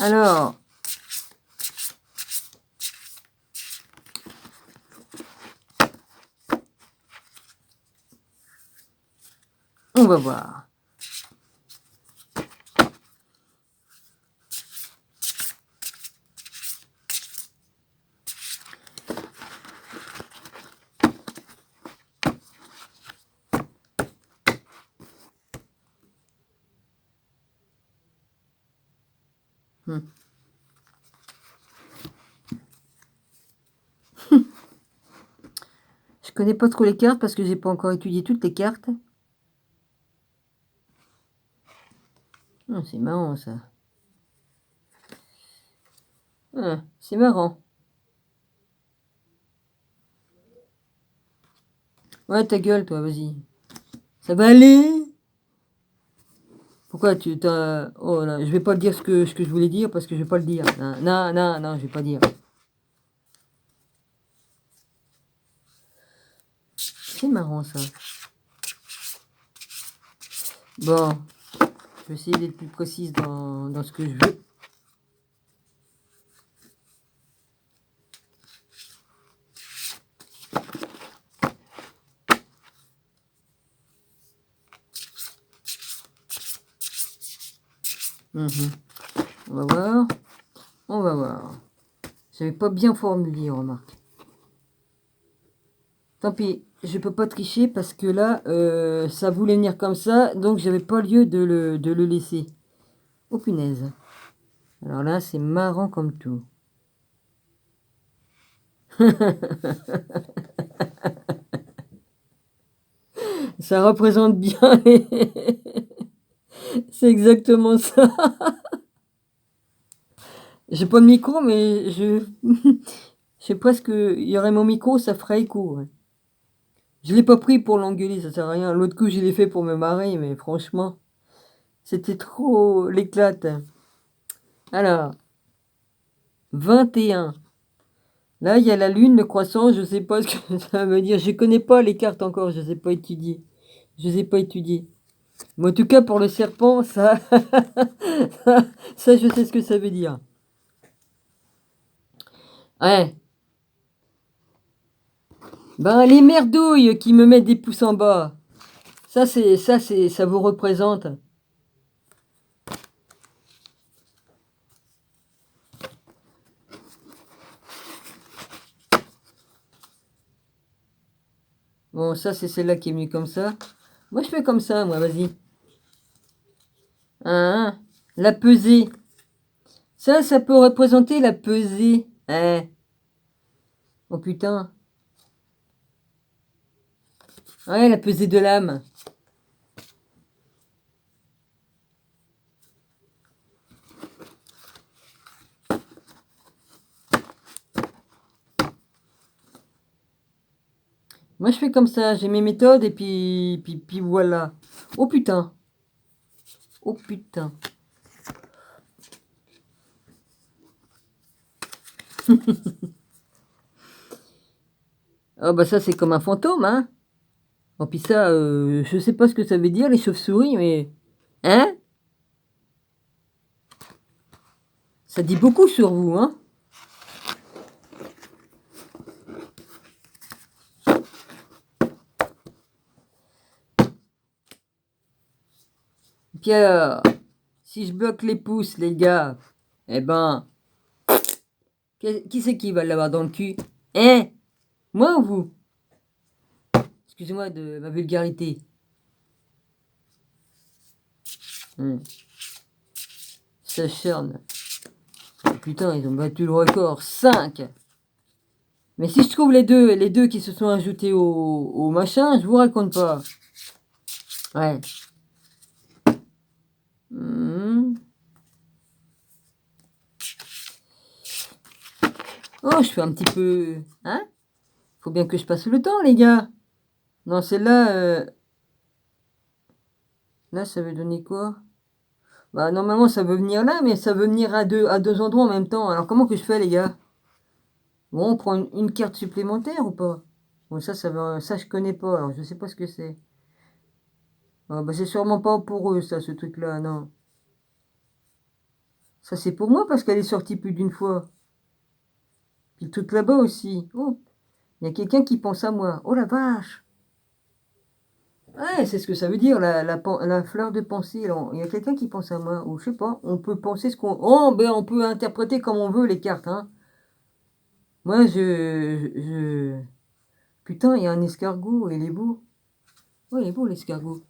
Alors, on va voir. Je connais pas trop les cartes parce que j'ai pas encore étudié toutes les cartes. C'est marrant ça. C'est marrant. Ouais, ta gueule, toi, vas-y. Ça va aller? Pourquoi tu t'as... Oh là, je vais pas dire ce que je voulais dire parce que je vais pas le dire. Non, non, non, non, je vais pas dire. C'est marrant ça. Bon, je vais essayer d'être plus précise dans ce que je veux. On va voir. On va voir. J'avais pas bien formulé, remarque. Tant pis, je peux pas tricher parce que là, ça voulait venir comme ça, donc j'avais pas lieu de le laisser. Oh punaise. Alors là, c'est marrant comme tout. Ça représente bien les... C'est exactement ça. J'ai pas de micro, mais je sais presque... Il y aurait mon micro, ça ferait écho. Ouais. Je l'ai pas pris pour l'engueuler, ça sert à rien. L'autre coup, je l'ai fait pour me marrer, mais franchement, c'était trop l'éclate. Alors, 21. Là, il y a la lune, le croissant, je sais pas ce que ça veut dire. Je connais pas les cartes encore, je les ai pas étudiées. Je les ai pas étudiées. Mais en tout cas, pour le serpent, ça, ça, je sais ce que ça veut dire. Ouais. Ben, les merdouilles qui me mettent des pouces en bas. Ça vous représente. Bon, ça, c'est celle-là qui est venue comme ça. Moi, je fais comme ça, moi, vas-y. La pesée. Ça peut représenter la pesée. Oh putain. Ouais, la pesée de l'âme. Moi, je fais comme ça. J'ai mes méthodes et puis voilà. Oh putain. Oh putain. Ah bah ça, c'est comme un fantôme, hein. Oh, puis ça, je sais pas ce que ça veut dire, les chauves-souris, mais... Hein? Ça dit beaucoup sur vous, hein? Puis alors, si je bloque les pouces, les gars, eh ben... Qui c'est qui va l'avoir dans le cul? Hein? Moi ou vous? Excusez-moi de ma vulgarité. Ça charne. Putain, ils ont battu le record. 5. Mais si je trouve les deux qui se sont ajoutés au machin, je vous raconte pas. Ouais. Oh, je fais un petit peu... Hein? Faut bien que je passe le temps, les gars. Non, celle-là... Là, ça veut donner quoi? Bah, normalement, ça veut venir là, mais ça veut venir à deux endroits en même temps. Alors, comment que je fais, les gars? Bon, on prend une carte supplémentaire ou pas? Bon, ça, ça, je connais pas. Alors, je sais pas ce que c'est. Ah, bah, c'est sûrement pas pour eux, ça, ce truc-là, non. Ça, c'est pour moi parce qu'elle est sortie plus d'une fois. Puis le truc là-bas aussi. Oh, il y a quelqu'un qui pense à moi. Oh la vache! Ouais, c'est ce que ça veut dire, la fleur de pensée. Alors, il y a quelqu'un qui pense à moi. Ou je sais pas, on peut penser ce qu'on... Oh, ben on peut interpréter comme on veut les cartes, hein. Moi, Putain, il y a un escargot, il est beau. Ouais, il est beau l'escargot.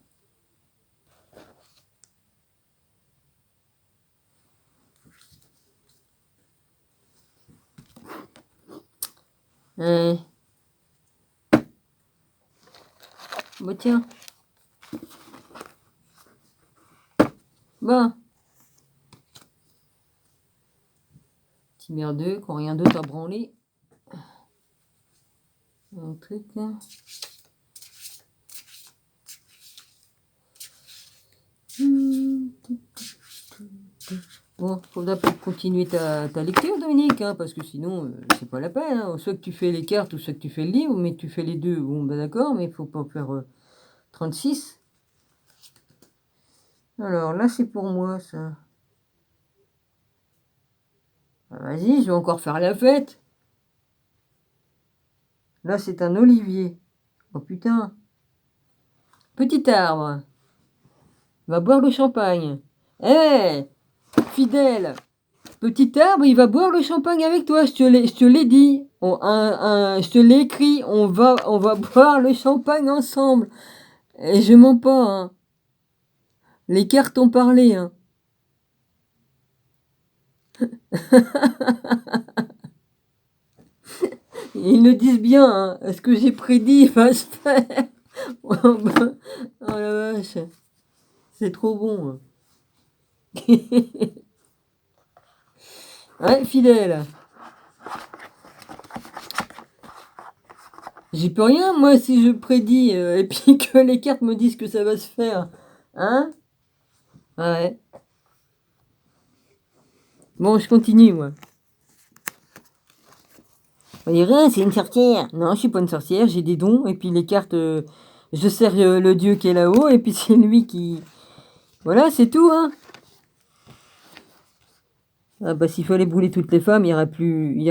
Bah tiens. Bah. Petit merdeux, quand rien d'autre à branler. Un truc là. Bon, faudra peut-être continuer ta lecture, Dominique, hein, parce que sinon, c'est pas la peine. Hein. Soit que tu fais les cartes, ou soit que tu fais le livre, mais tu fais les deux. Bon, bah d'accord, mais il faut pas faire 36. Alors, là, c'est pour moi, ça. Ah, vas-y, je vais encore faire la fête. Là, c'est un olivier. Oh putain. Petit arbre. Va boire le champagne. Eh, fidèle. Petit arbre, il va boire le champagne avec toi. Je te l'ai dit. Je te l'ai écrit. On va boire le champagne ensemble. Et je mens pas. Hein. Les cartes ont parlé. Hein. Ils le disent bien. Hein. Ce que j'ai prédit va se faire. Oh la vache. C'est trop bon. Ouais, fidèle. J'y peux rien, moi, si je prédis et puis que les cartes me disent que ça va se faire. Hein? Ouais. Bon, je continue, moi. On dirait, c'est une sorcière. Non, je suis pas une sorcière, j'ai des dons. Et puis les cartes, je sers le dieu qui est là-haut. Et puis c'est lui qui... Voilà, c'est tout, hein. Ah bah s'il fallait brûler toutes les femmes, il y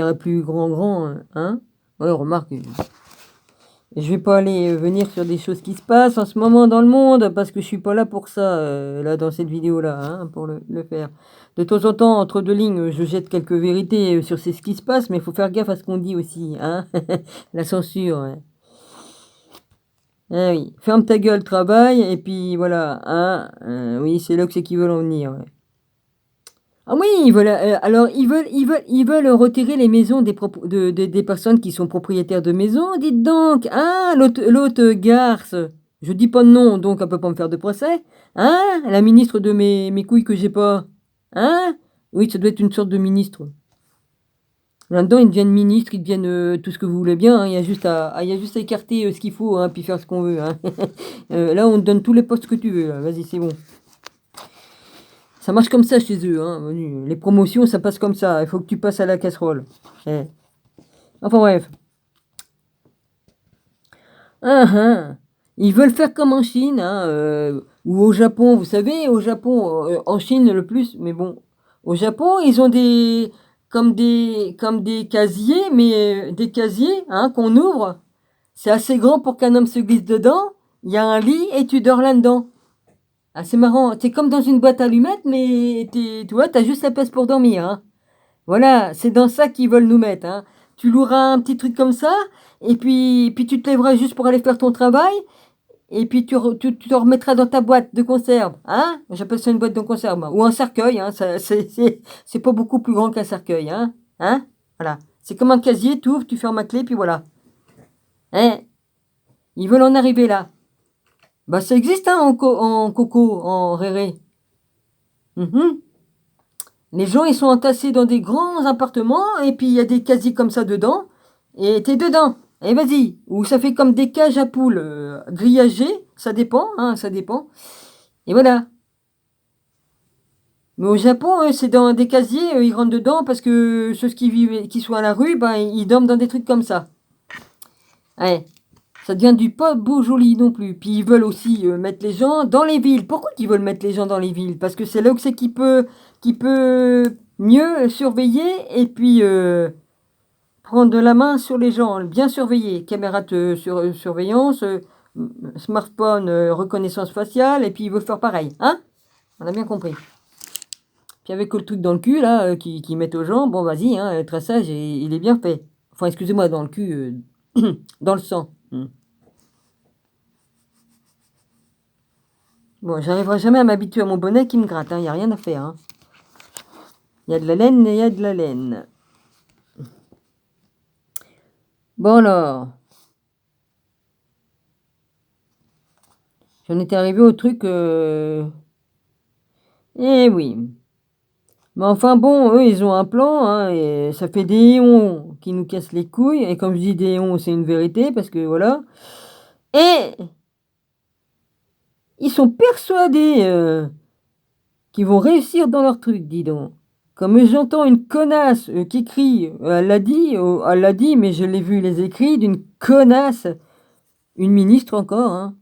aurait plus grand, hein. Ouais, remarque, je vais pas aller venir sur des choses qui se passent en ce moment dans le monde, parce que je suis pas là pour ça, là, dans cette vidéo-là, hein, pour le faire. De temps en temps, entre deux lignes, je jette quelques vérités sur ce qui se passe, mais il faut faire gaffe à ce qu'on dit aussi, hein. La censure, ouais. Ah oui, ferme ta gueule, travaille, et puis voilà, hein. Oui, c'est là que c'est qu'ils veulent en venir, ouais. Ah oui, alors ils veulent retirer les maisons des personnes qui sont propriétaires de maisons. Dites donc, hein, l'autre garce. Je dis pas de nom, donc elle peut pas me faire de procès. Hein, la ministre de mes couilles que j'ai pas. Hein, oui, ça doit être une sorte de ministre. Là-dedans, ils deviennent ministres, ils deviennent tout ce que vous voulez bien. Hein. Il y a juste à écarter ce qu'il faut, hein, puis faire ce qu'on veut. Hein. Là, on te donne tous les postes que tu veux. Vas-y, c'est bon. Ça marche comme ça chez eux. Hein. Les promotions, ça passe comme ça. Il faut que tu passes à la casserole. Enfin bref. Ils veulent faire comme en Chine, hein, ou au Japon. Vous savez, au Japon, en Chine le plus, mais bon. Au Japon, ils ont comme des casiers, mais des casiers hein, qu'on ouvre. C'est assez grand pour qu'un homme se glisse dedans. Il y a un lit et tu dors là-dedans. Ah, c'est marrant, t'es comme dans une boîte à allumettes, mais tu vois, t'as juste la place pour dormir. Hein. Voilà, c'est dans ça qu'ils veulent nous mettre. Hein. Tu loueras un petit truc comme ça, et puis tu te lèveras juste pour aller faire ton travail, et puis tu te remettras dans ta boîte de conserve. Hein. J'appelle ça une boîte de conserve, moi. Ou un cercueil, hein. C'est pas beaucoup plus grand qu'un cercueil. Hein. Hein. Voilà. C'est comme un casier, tu ouvres, tu fermes ma clé, puis voilà. Hein. Ils veulent en arriver là. Bah ça existe hein, en coco, en réré. Les gens ils sont entassés dans des grands appartements et puis il y a des casiers comme ça dedans et t'es dedans. Et vas-y. Ou ça fait comme des cages à poules grillagées, ça dépend, hein, ça dépend. Et voilà. Mais au Japon, c'est dans des casiers, ils rentrent dedans parce que ceux qui vivent, qui sont à la rue, ben ils dorment dans des trucs comme ça. Ouais. Ça devient du pas beau joli non plus. Puis ils veulent aussi mettre les gens dans les villes. Pourquoi ils veulent mettre les gens dans les villes? Parce que c'est là où c'est qui peut mieux surveiller et puis prendre la main sur les gens, bien surveiller. Caméra de surveillance, smartphone, reconnaissance faciale, et puis ils veulent faire pareil. Hein? On a bien compris. Puis avec le truc dans le cul, là, qui mettent aux gens, bon, vas-y, hein, le traçage, il est bien fait. Enfin, excusez-moi, dans le cul, dans le sang. Bon, j'arriverai jamais à m'habituer à mon bonnet qui me gratte, il n'y a rien à faire. Hein. Il y a de la laine et il y a de la laine. Bon alors, j'en étais arrivé au truc... Eh oui. Mais enfin bon, eux, ils ont un plan, hein, et ça fait des éons qui nous cassent les couilles. Et comme je dis des éons, c'est une vérité, parce que voilà. Et ils sont persuadés qu'ils vont réussir dans leur truc, dis donc. Comme j'entends une connasse qui crie, elle l'a dit, mais je l'ai vu les écrits d'une connasse, une ministre encore, hein,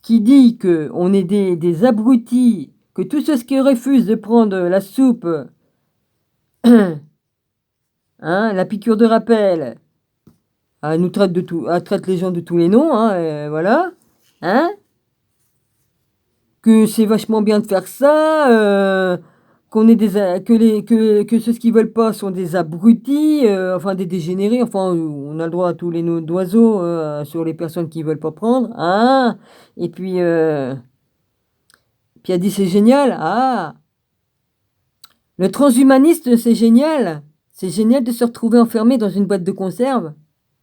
qui dit que on est des abrutis, que tous ceux qui refusent de prendre la soupe, hein, la piqûre de rappel, elle nous traite de tout, elle traite les gens de tous les noms, hein, voilà, hein, que c'est vachement bien de faire ça, qu'on est que ceux qui veulent pas sont des abrutis, enfin des dégénérés, enfin on a le droit à tous les noms d'oiseaux sur les personnes qui veulent pas prendre, hein, et puis elle dit c'est génial, ah, le transhumaniste c'est génial de se retrouver enfermé dans une boîte de conserve.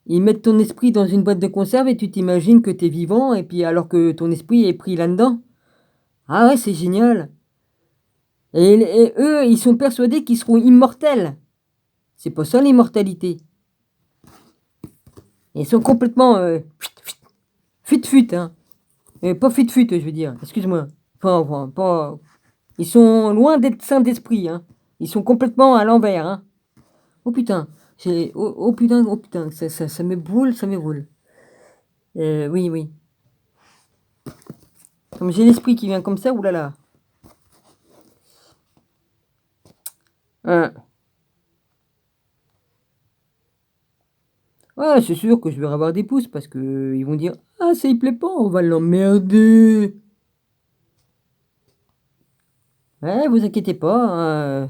Ils mettent ton esprit dans une boîte de conserve et tu t'imagines que t'es vivant et puis alors que ton esprit est pris là-dedans. Ah ouais, c'est génial. Et eux, ils sont persuadés qu'ils seront immortels. C'est pas ça l'immortalité. Ils sont complètement fut, hein. Pas fut, je veux dire. Excuse-moi. Pas. Ils sont loin d'être saints d'esprit, hein. Ils sont complètement à l'envers, hein. Oh putain. Oh putain, ça me brûle, ça me brûle. Oui, oui. Comme j'ai l'esprit qui vient comme ça, oulala. Hein. Ouais, c'est sûr que je vais avoir des pouces parce que ils vont dire ah ça il plaît pas, on va l'emmerder. Ouais, vous inquiétez pas, hein,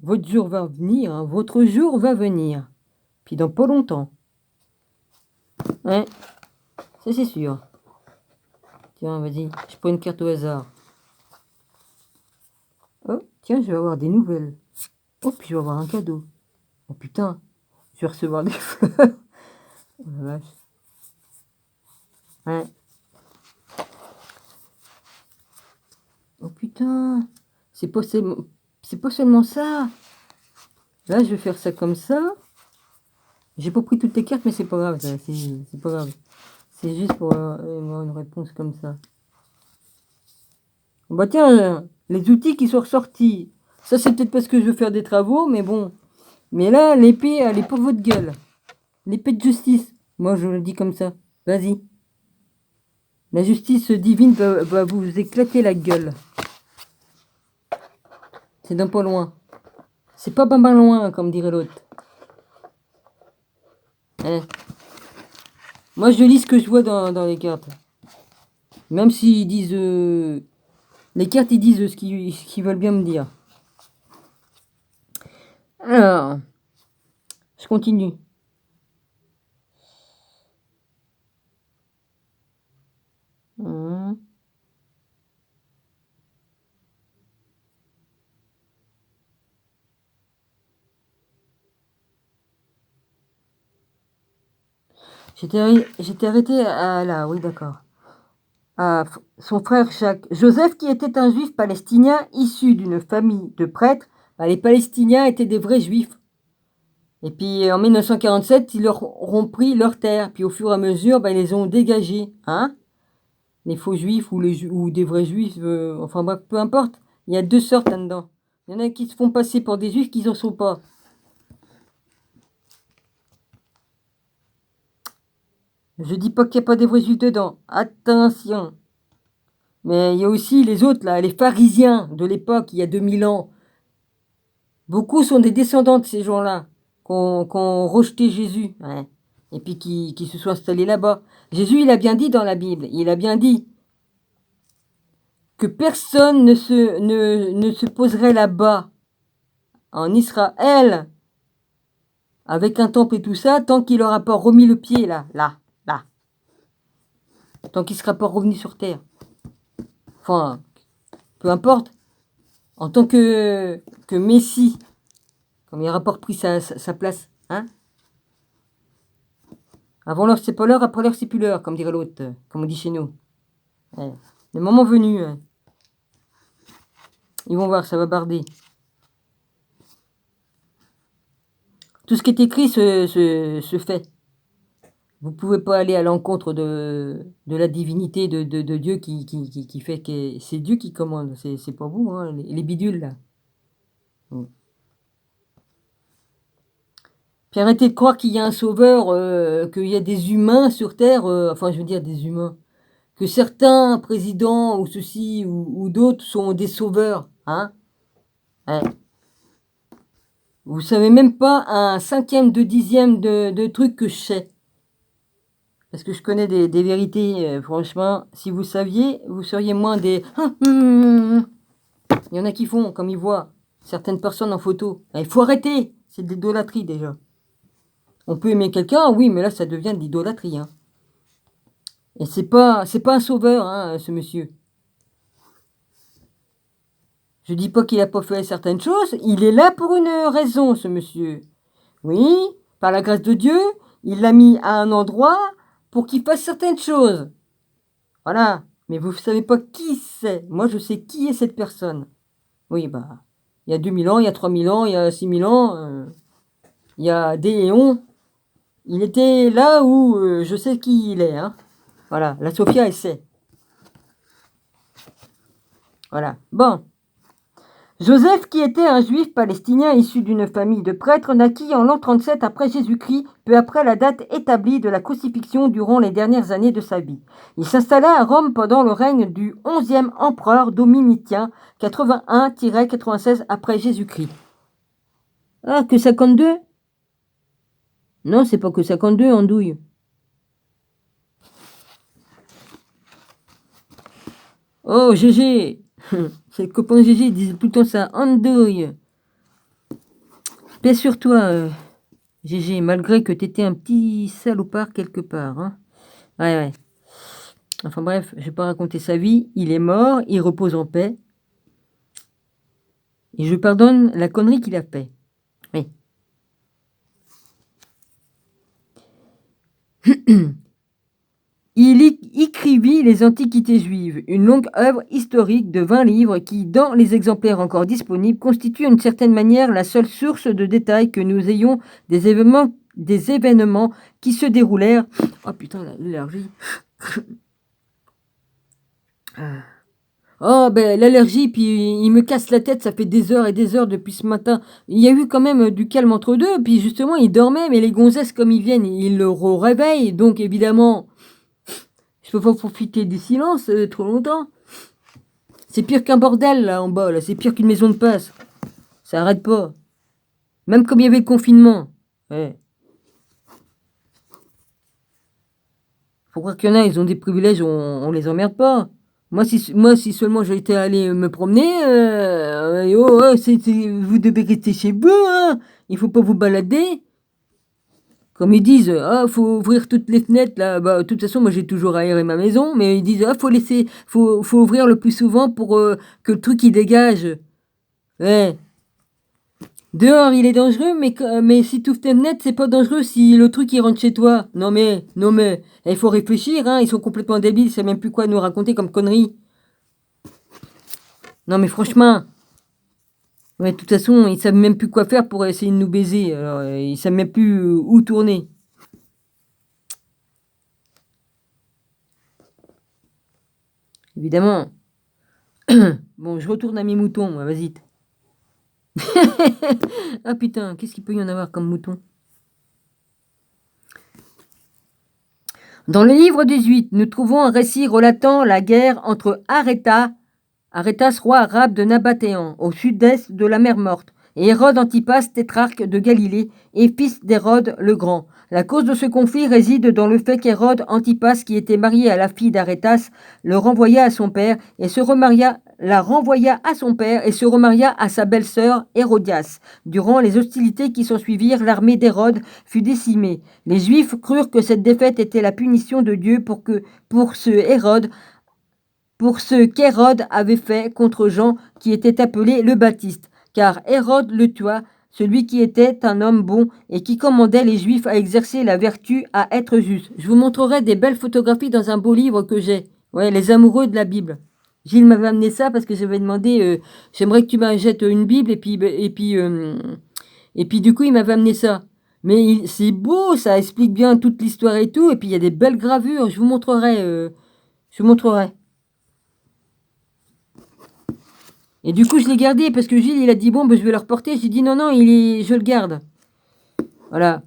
votre jour va venir, hein, votre jour va venir. Puis dans pas longtemps. Ouais, ça c'est sûr. Tiens, vas-y, je prends une carte au hasard. Oh, tiens, je vais avoir des nouvelles. Oh, puis je vais avoir un cadeau. Oh putain, je vais recevoir des fleurs. Oh la vache. Ouais. Oh putain, c'est pas seulement ça. Là, je vais faire ça comme ça. J'ai pas pris toutes les cartes, mais c'est pas grave, c'est pas grave. C'est juste pour avoir une réponse comme ça. Bah tiens, les outils qui sont ressortis. Ça, c'est peut-être parce que je veux faire des travaux, mais bon. Mais là, l'épée, elle est pour votre gueule. L'épée de justice. Moi, je le dis comme ça. Vas-y. La justice divine va vous éclater la gueule. C'est d'un pas loin. C'est pas ben loin, comme dirait l'autre. Hein. Moi, je lis ce que je vois dans les cartes. Même s'ils disent... les cartes, ils disent ce qu'ils veulent bien me dire. Alors, je continue. J'étais arrêté à là, oui, d'accord. À son frère Jacques. Joseph, qui était un juif palestinien issu d'une famille de prêtres, bah, les Palestiniens étaient des vrais juifs. Et puis en 1947, ils leur ont pris leur terre. Puis au fur et à mesure, bah, ils les ont dégagés. Hein, les faux juifs ou des vrais juifs, enfin bref, peu importe. Il y a deux sortes là-dedans. Il y en a qui se font passer pour des juifs qui n'en sont pas. Je dis pas qu'il n'y a pas des vrais juifs dedans. Attention. Mais il y a aussi les autres, là, les pharisiens de l'époque, il y a 2000 ans. Beaucoup sont des descendants de ces gens-là, qui ont rejeté Jésus. Ouais. Et puis qui se sont installés là-bas. Jésus, il a bien dit dans la Bible, il a bien dit que personne ne se poserait là-bas, en Israël, avec un temple et tout ça, tant qu'il n'aura pas remis le pied là. Tant qu'il ne sera pas revenu sur terre. Enfin, peu importe. En tant que Messie, comme il n'aura pas repris sa place, hein. Avant l'heure, c'est pas l'heure, après l'heure, c'est plus l'heure, comme dirait l'autre, comme on dit chez nous. Ouais. Le moment venu, ils vont voir, ça va barder. Tout ce qui est écrit se fait. Vous ne pouvez pas aller à l'encontre de la divinité de Dieu qui fait que c'est Dieu qui commande. C'est pas vous, hein, les bidules, là. Puis arrêtez de croire qu'il y a un sauveur, qu'il y a des humains sur Terre, enfin je veux dire des humains, que certains présidents ou ceux-ci ou d'autres sont des sauveurs, hein. Ouais. Vous savez même pas un cinquième de dixième de trucs que je sais. Parce que je connais des vérités, franchement, si vous saviez, vous seriez moins des... Il y en a qui font, comme ils voient certaines personnes en photo. Il faut arrêter, c'est de l'idolâtrie déjà. On peut aimer quelqu'un, oui, mais là ça devient de l'idolâtrie. Hein. Et c'est pas un sauveur, hein, ce monsieur. Je dis pas qu'il a pas fait certaines choses, il est là pour une raison, ce monsieur. Oui, par la grâce de Dieu, il l'a mis à un endroit pour qu'il fasse certaines choses. Voilà. Mais vous ne savez pas qui c'est. Moi, je sais qui est cette personne. Oui, bah, il y a 2000 ans, il y a 3000 ans, il y a 6000 ans, il y a des éons. Il était là où je sais qui il est. Hein. Voilà, la Sophia, elle sait. Voilà. Bon. Joseph, qui était un juif palestinien issu d'une famille de prêtres, naquit en l'an 37 après Jésus-Christ, peu après la date établie de la crucifixion durant les dernières années de sa vie. Il s'installa à Rome pendant le règne du 11e empereur Domitien, 81-96 après Jésus-Christ. Ah, que 52? Non, c'est pas que 52, andouille. Oh, GG. C'est le copain de GG, il disait tout le temps ça, andouille. Paix sur toi, GG, malgré que t'étais un petit salopard quelque part. Hein. Ouais. Enfin bref, je vais pas raconter sa vie. Il est mort, il repose en paix. Et je pardonne la connerie qu'il a fait. Oui. Il écrivit les Antiquités juives, une longue œuvre historique de 20 livres qui, dans les exemplaires encore disponibles, constitue d'une certaine manière la seule source de détails que nous ayons des événements qui se déroulèrent. Oh putain, l'allergie. Oh, ben l'allergie, puis il me casse la tête, ça fait des heures et des heures depuis ce matin. Il y a eu quand même du calme entre deux, puis justement, il dormait, mais les gonzesses, comme ils viennent, ils le réveillent, donc évidemment, je peux pas profiter du silence trop longtemps. C'est pire qu'un bordel, là, en bas, là, c'est pire qu'une maison de passe. Ça arrête pas. Même comme il y avait le confinement. Ouais. Faut croire qu'il y en a, ils ont des privilèges, on les emmerde pas. Moi, si seulement j'étais allé me promener, vous devez rester chez vous, hein. Il faut pas vous balader. Comme ils disent, faut ouvrir toutes les fenêtres, là. Bah, de toute façon, moi, j'ai toujours aéré ma maison, mais ils disent, faut ouvrir le plus souvent pour que le truc, il dégage. Ouais. Dehors, il est dangereux, mais si tu ouvres tes fenêtres, c'est pas dangereux si le truc, il rentre chez toi. Non, mais, il faut réfléchir, hein. Ils sont complètement débiles, ils savent même plus quoi nous raconter comme conneries. Non, mais franchement. Ouais, de toute façon, ils savent même plus quoi faire pour essayer de nous baiser. Alors, ils savent même plus où tourner. Évidemment. Bon, je retourne à mes moutons, moi, vas-y. Ah putain, qu'est-ce qu'il peut y en avoir comme mouton? Dans le livre 18, nous trouvons un récit relatant la guerre entre Arétas, roi arabe de Nabatéan, au sud-est de la mer Morte, et Hérode Antipas, tétrarque de Galilée, et fils d'Hérode le Grand. La cause de ce conflit réside dans le fait qu'Hérode Antipas, qui était marié à la fille d'Arétas, la renvoya à son père et se remaria à sa belle-sœur Hérodias. Durant les hostilités qui s'ensuivirent, l'armée d'Hérode fut décimée. Les Juifs crurent que cette défaite était la punition de Dieu pour ce qu'Hérode avait fait contre Jean qui était appelé le Baptiste, car Hérode le tua, celui qui était un homme bon et qui commandait les Juifs à exercer la vertu, à être juste. Je vous montrerai des belles photographies dans un beau livre que j'ai. Ouais, Les amoureux de la Bible. Gilles m'avait amené ça parce que j'avais demandé, j'aimerais que tu m'achètes une Bible et puis du coup il m'avait amené ça. Mais c'est beau, ça explique bien toute l'histoire et tout, et puis il y a des belles gravures. Je vous montrerai. Et du coup, je l'ai gardé parce que Gilles, il a dit, bon, ben, je vais le reporter. J'ai dit, non, je le garde. Voilà.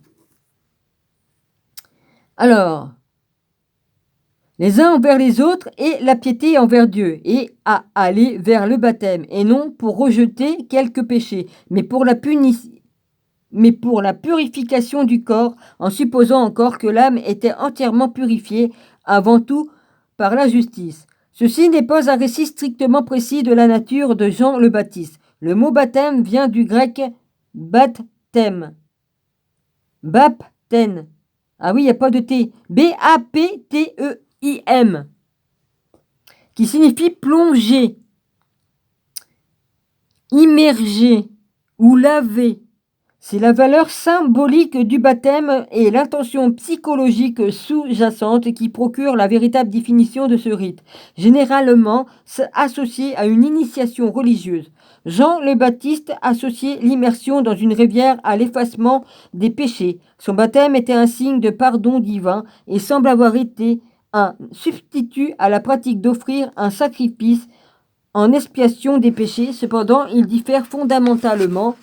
Alors, les uns envers les autres et la piété envers Dieu, et à aller vers le baptême, et non pour rejeter quelques péchés, mais pour la purification du corps, en supposant encore que l'âme était entièrement purifiée avant tout par la justice. Ceci n'est pas un récit strictement précis de la nature de Jean le Baptiste. Le mot baptême vient du grec baptême. Baptême. Ah oui, il n'y a pas de T. B-A-P-T-E-I-M. Qui signifie plonger, immerger ou laver. C'est la valeur symbolique du baptême et l'intention psychologique sous-jacente qui procure la véritable définition de ce rite, généralement associé à une initiation religieuse. Jean le Baptiste associait l'immersion dans une rivière à l'effacement des péchés. Son baptême était un signe de pardon divin et semble avoir été un substitut à la pratique d'offrir un sacrifice en expiation des péchés. Cependant, il diffère fondamentalement,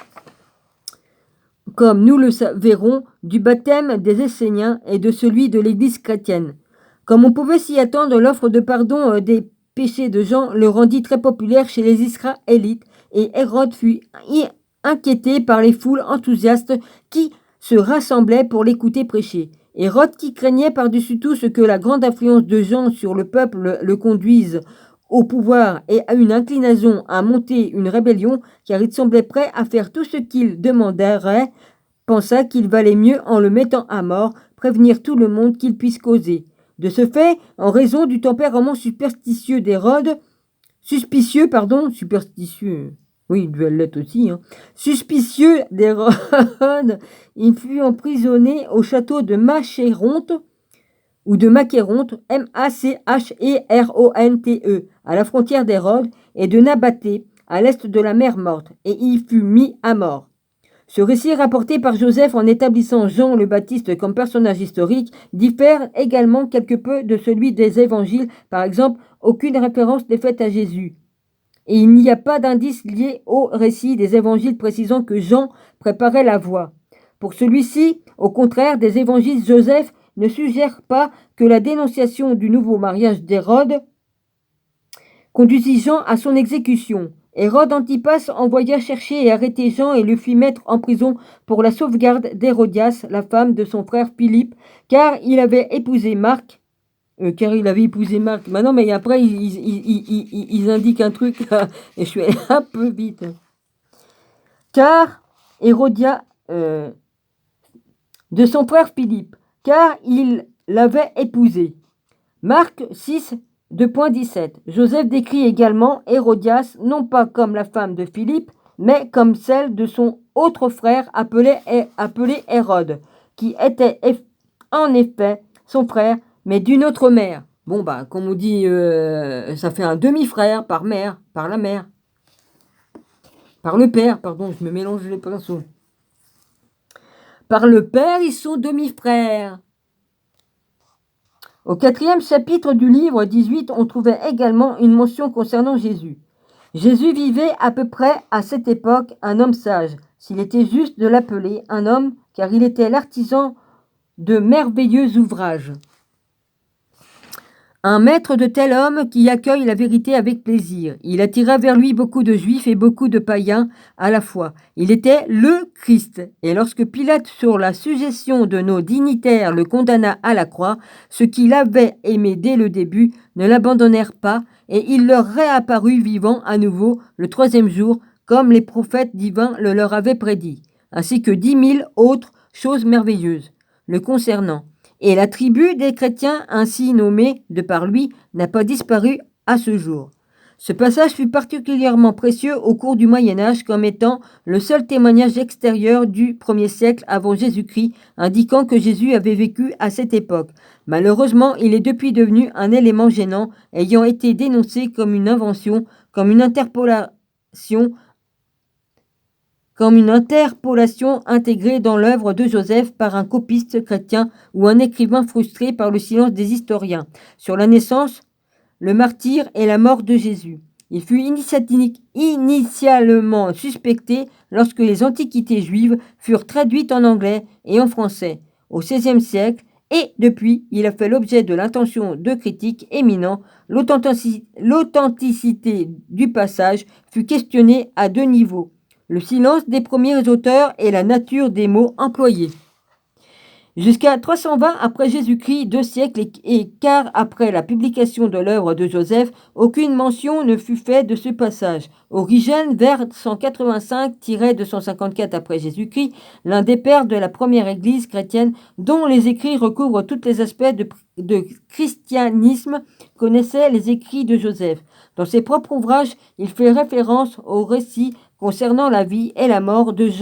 comme nous le verrons, du baptême des Esséniens et de celui de l'Église chrétienne. Comme on pouvait s'y attendre, l'offre de pardon des péchés de Jean le rendit très populaire chez les Israélites, et Hérode fut inquiété par les foules enthousiastes qui se rassemblaient pour l'écouter prêcher. Hérode, qui craignait par-dessus tout ce que la grande influence de Jean sur le peuple le conduise au pouvoir et à une inclinaison à monter une rébellion, car il semblait prêt à faire tout ce qu'il demanderait, pensa qu'il valait mieux, en le mettant à mort, prévenir tout le monde qu'il puisse causer. De ce fait, en raison du tempérament superstitieux d'Hérode, suspicieux, il fut emprisonné au château de Machéronte, M-A-C-H-E-R-O-N-T-E, à la frontière d'Hérode, et de Nabaté, à l'est de la mer Morte, et il fut mis à mort. Ce récit rapporté par Joseph en établissant Jean le Baptiste comme personnage historique diffère également quelque peu de celui des évangiles. Par exemple, aucune référence n'est faite à Jésus. Et il n'y a pas d'indice lié au récit des évangiles précisant que Jean préparait la voie. Pour celui-ci, au contraire des évangiles, Joseph ne suggère pas que la dénonciation du nouveau mariage d'Hérode conduisit Jean à son exécution. Hérode Antipas envoya chercher et arrêter Jean et le fit mettre en prison pour la sauvegarde d'Hérodias, la femme de son frère Philippe, car il avait épousé Marc. Maintenant, mais après, ils indiquent un truc, et je suis allée un peu vite. Car Hérodia, de son frère Philippe, car il l'avait épousée. Marc 6, 2.17. Joseph décrit également Hérodias non pas comme la femme de Philippe, mais comme celle de son autre frère appelé Hérode, qui était en effet son frère, mais d'une autre mère. Bon, bah, comme on dit, ça fait un demi-frère par mère, par la mère. Par le père, pardon, je me mélange les pinceaux. Par le père, ils sont demi-frères. Au 4e chapitre du livre 18, on trouvait également une mention concernant Jésus. Jésus vivait à peu près à cette époque un homme sage, s'il était juste de l'appeler un homme, car il était l'artisan de merveilleux ouvrages. Un maître de tel homme qui accueille la vérité avec plaisir. Il attira vers lui beaucoup de juifs et beaucoup de païens à la fois. Il était le Christ. Et lorsque Pilate, sur la suggestion de nos dignitaires, le condamna à la croix, ceux qui l'avaient aimé dès le début ne l'abandonnèrent pas, et il leur réapparut vivant à nouveau le 3e jour, comme les prophètes divins le leur avaient prédit, ainsi que 10 000 autres choses merveilleuses le concernant. Et la tribu des chrétiens ainsi nommée de par lui n'a pas disparu à ce jour. Ce passage fut particulièrement précieux au cours du Moyen-Âge comme étant le seul témoignage extérieur du 1er siècle avant Jésus-Christ, indiquant que Jésus avait vécu à cette époque. Malheureusement, il est depuis devenu un élément gênant, ayant été dénoncé comme une invention, comme une interpolation intégrée dans l'œuvre de Joseph par un copiste chrétien ou un écrivain frustré par le silence des historiens sur la naissance, le martyre et la mort de Jésus. Il fut initialement suspecté lorsque les antiquités juives furent traduites en anglais et en français au XVIe siècle, et depuis, il a fait l'objet de l'attention de critiques éminents. L'authenticité du passage fut questionnée à 2 niveaux. Le silence des premiers auteurs et la nature des mots employés. Jusqu'à 320 après Jésus-Christ, 2 siècles et quart après la publication de l'œuvre de Joseph, aucune mention ne fut faite de ce passage. Origène, vers 185-254 après Jésus-Christ, l'un des pères de la première église chrétienne, dont les écrits recouvrent tous les aspects de christianisme, connaissait les écrits de Joseph. Dans ses propres ouvrages, il fait référence au récit concernant la vie et la mort de Jean.